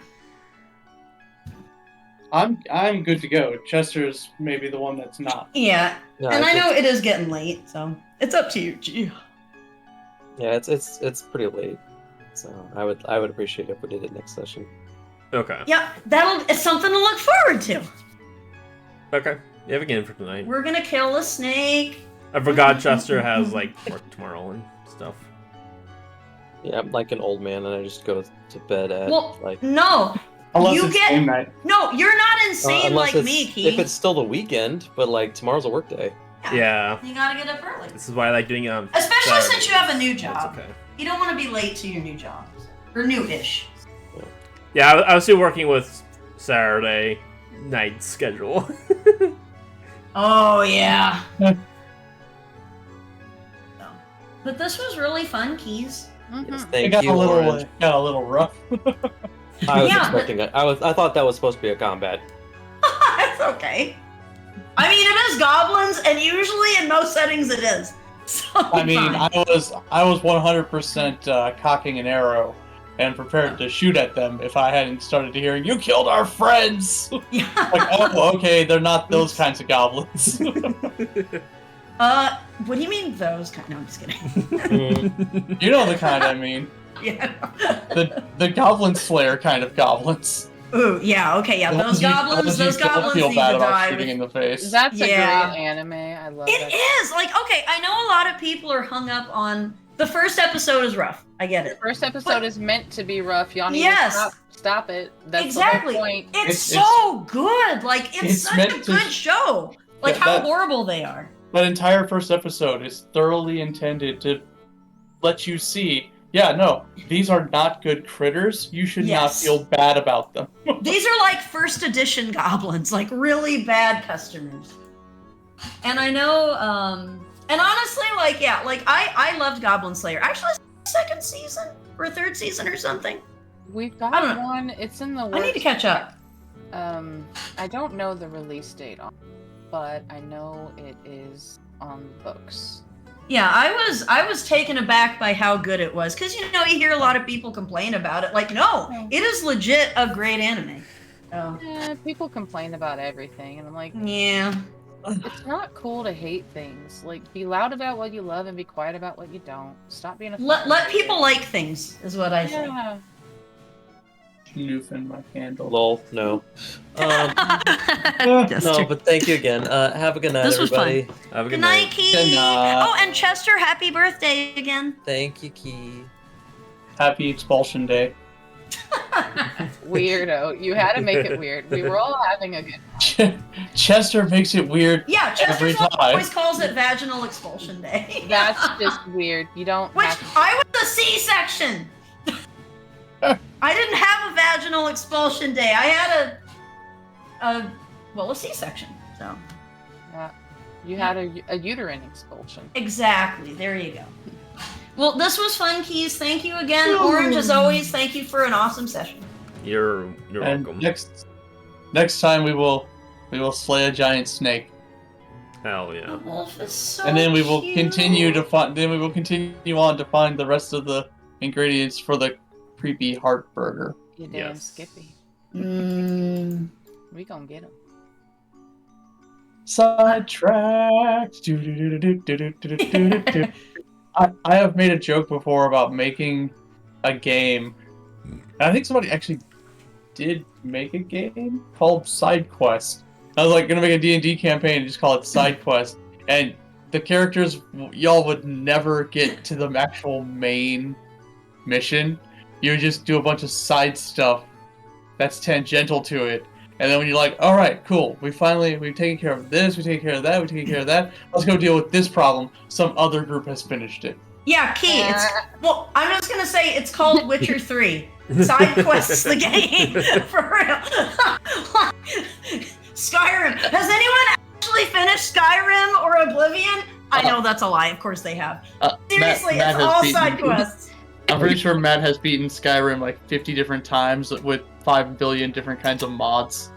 I'm good to go. Chester's maybe the one that's not. yeah, No, and I it's- know it is getting late, so it's up to you, G. Yeah, it's pretty late. So I would appreciate it if we did it next session. Okay. Yeah, it's something to look forward to. Okay. You have a game for tonight. We're gonna kill a snake. I forgot Chester has like work tomorrow and stuff. Yeah, I'm like an old man, and I just go to bed at Well, like. no, Unless You it's get- game night. no, you're not insane unless like me, Key. if it's still the weekend, but like tomorrow's a work day. Yeah. You gotta get up early, This is why I like doing especially Saturday. since you have a new That's job. okay. You don't want to be late to your new job or new-ish. Yeah, I was still working with Saturday night schedule. Oh yeah. So, but this was really fun, Keys. Mhm. Yes, It thank got you, a little Orange. rough. I was Yeah, expecting it. I thought that was supposed to be a combat. It's okay. I mean, it is goblins, and usually in most settings it is. So I mean, fine. I was 100% cocking an arrow and prepared to shoot at them if I hadn't started to hearing "You killed our friends." Yeah. Like, oh, okay, they're not those kinds of goblins. What do you mean those kind? No, I'm just kidding. Mm, You know the kind I mean. Yeah. The Goblin Slayer kind of goblins. Ooh, yeah. Okay, yeah. The Those ones you- the goblins. ones you Those don't goblins feel need bad to about die. shooting in the face. That's a Yeah. great anime. I love It that. is like, okay, I know a lot of people are hung up on The first episode is rough. I get it. First episode is meant to be rough. Y'all need Yes. to stop it. That's Exactly. the whole point. It's It's- so good. Like it's it's such a meant to- good show. Like Yeah, how that- horrible they are. That entire first episode is thoroughly intended to let you see, yeah, no, these are not good critters. You should not Yes. feel bad about them. These are like first edition goblins, like really bad customers. And I know, and honestly, like, yeah, like I loved Goblin Slayer. Actually, it's the second season or third season or something. We've I don't got know. one. It's in the works. I need to catch up. I don't know the release date on, but I know it is on the books. Yeah, I was taken aback by how good it was because you hear a lot of people complain about it. Like, no, it is legit a great anime. Oh, People complain about everything, and I'm like, yeah. it's not cool to hate things. Like, be loud about what you love and be quiet about what you don't. Stop being a Let people like things is what I say. Yeah. Snoofing my candle. Lol, no. Just No, true. but thank you again. Have a good night, This was fun. everybody. Have a Good good night, night. Key. Good night. Oh, and Chester, happy birthday again. Thank you, Key. Happy Expulsion Day. Weirdo. You had to make it weird. We were all having a good. Chester makes it weird. Yeah, Every Chester time. always calls it Vaginal Expulsion Day. That's just weird. You don't. Which have to... I was a C-section. I didn't have a vaginal expulsion day. I had a C-section. So Yeah. You had a uterine expulsion. exactly. There you go. Well, this was fun, Keys. Thank you again, Orange. As always, thank you for an awesome session. You're And welcome. next time we will slay a giant snake, Hell The yeah. wolf is so and then we will cute. continue to find. Then we will continue on to find the rest of the ingredients for the creepy heart burger. You damn Yes. Skippy. Mm. We gonna get him. Sidetracked. I have made a joke before about making a game. And I think somebody actually did make a game called Side Quest. I was like gonna make a D&D campaign and just call it Side Quest. And the characters, y'all would never get to the actual main mission. You would just do a bunch of side stuff that's tangential to it. And then when you're like, all right, cool, we've taken care of this, we've taken care of that, we've taken care of that. Let's go deal with this problem. Some other group has finished it. Yeah, Key. Well, I'm just gonna say it's called Witcher 3. Side quests the game for real. Skyrim. Has anyone actually finished Skyrim or Oblivion? I know that's a lie. Of course they have. Seriously, Matt it's has all beaten- side quests. I'm pretty sure Matt has beaten Skyrim like 50 different times with 5 billion different kinds of mods.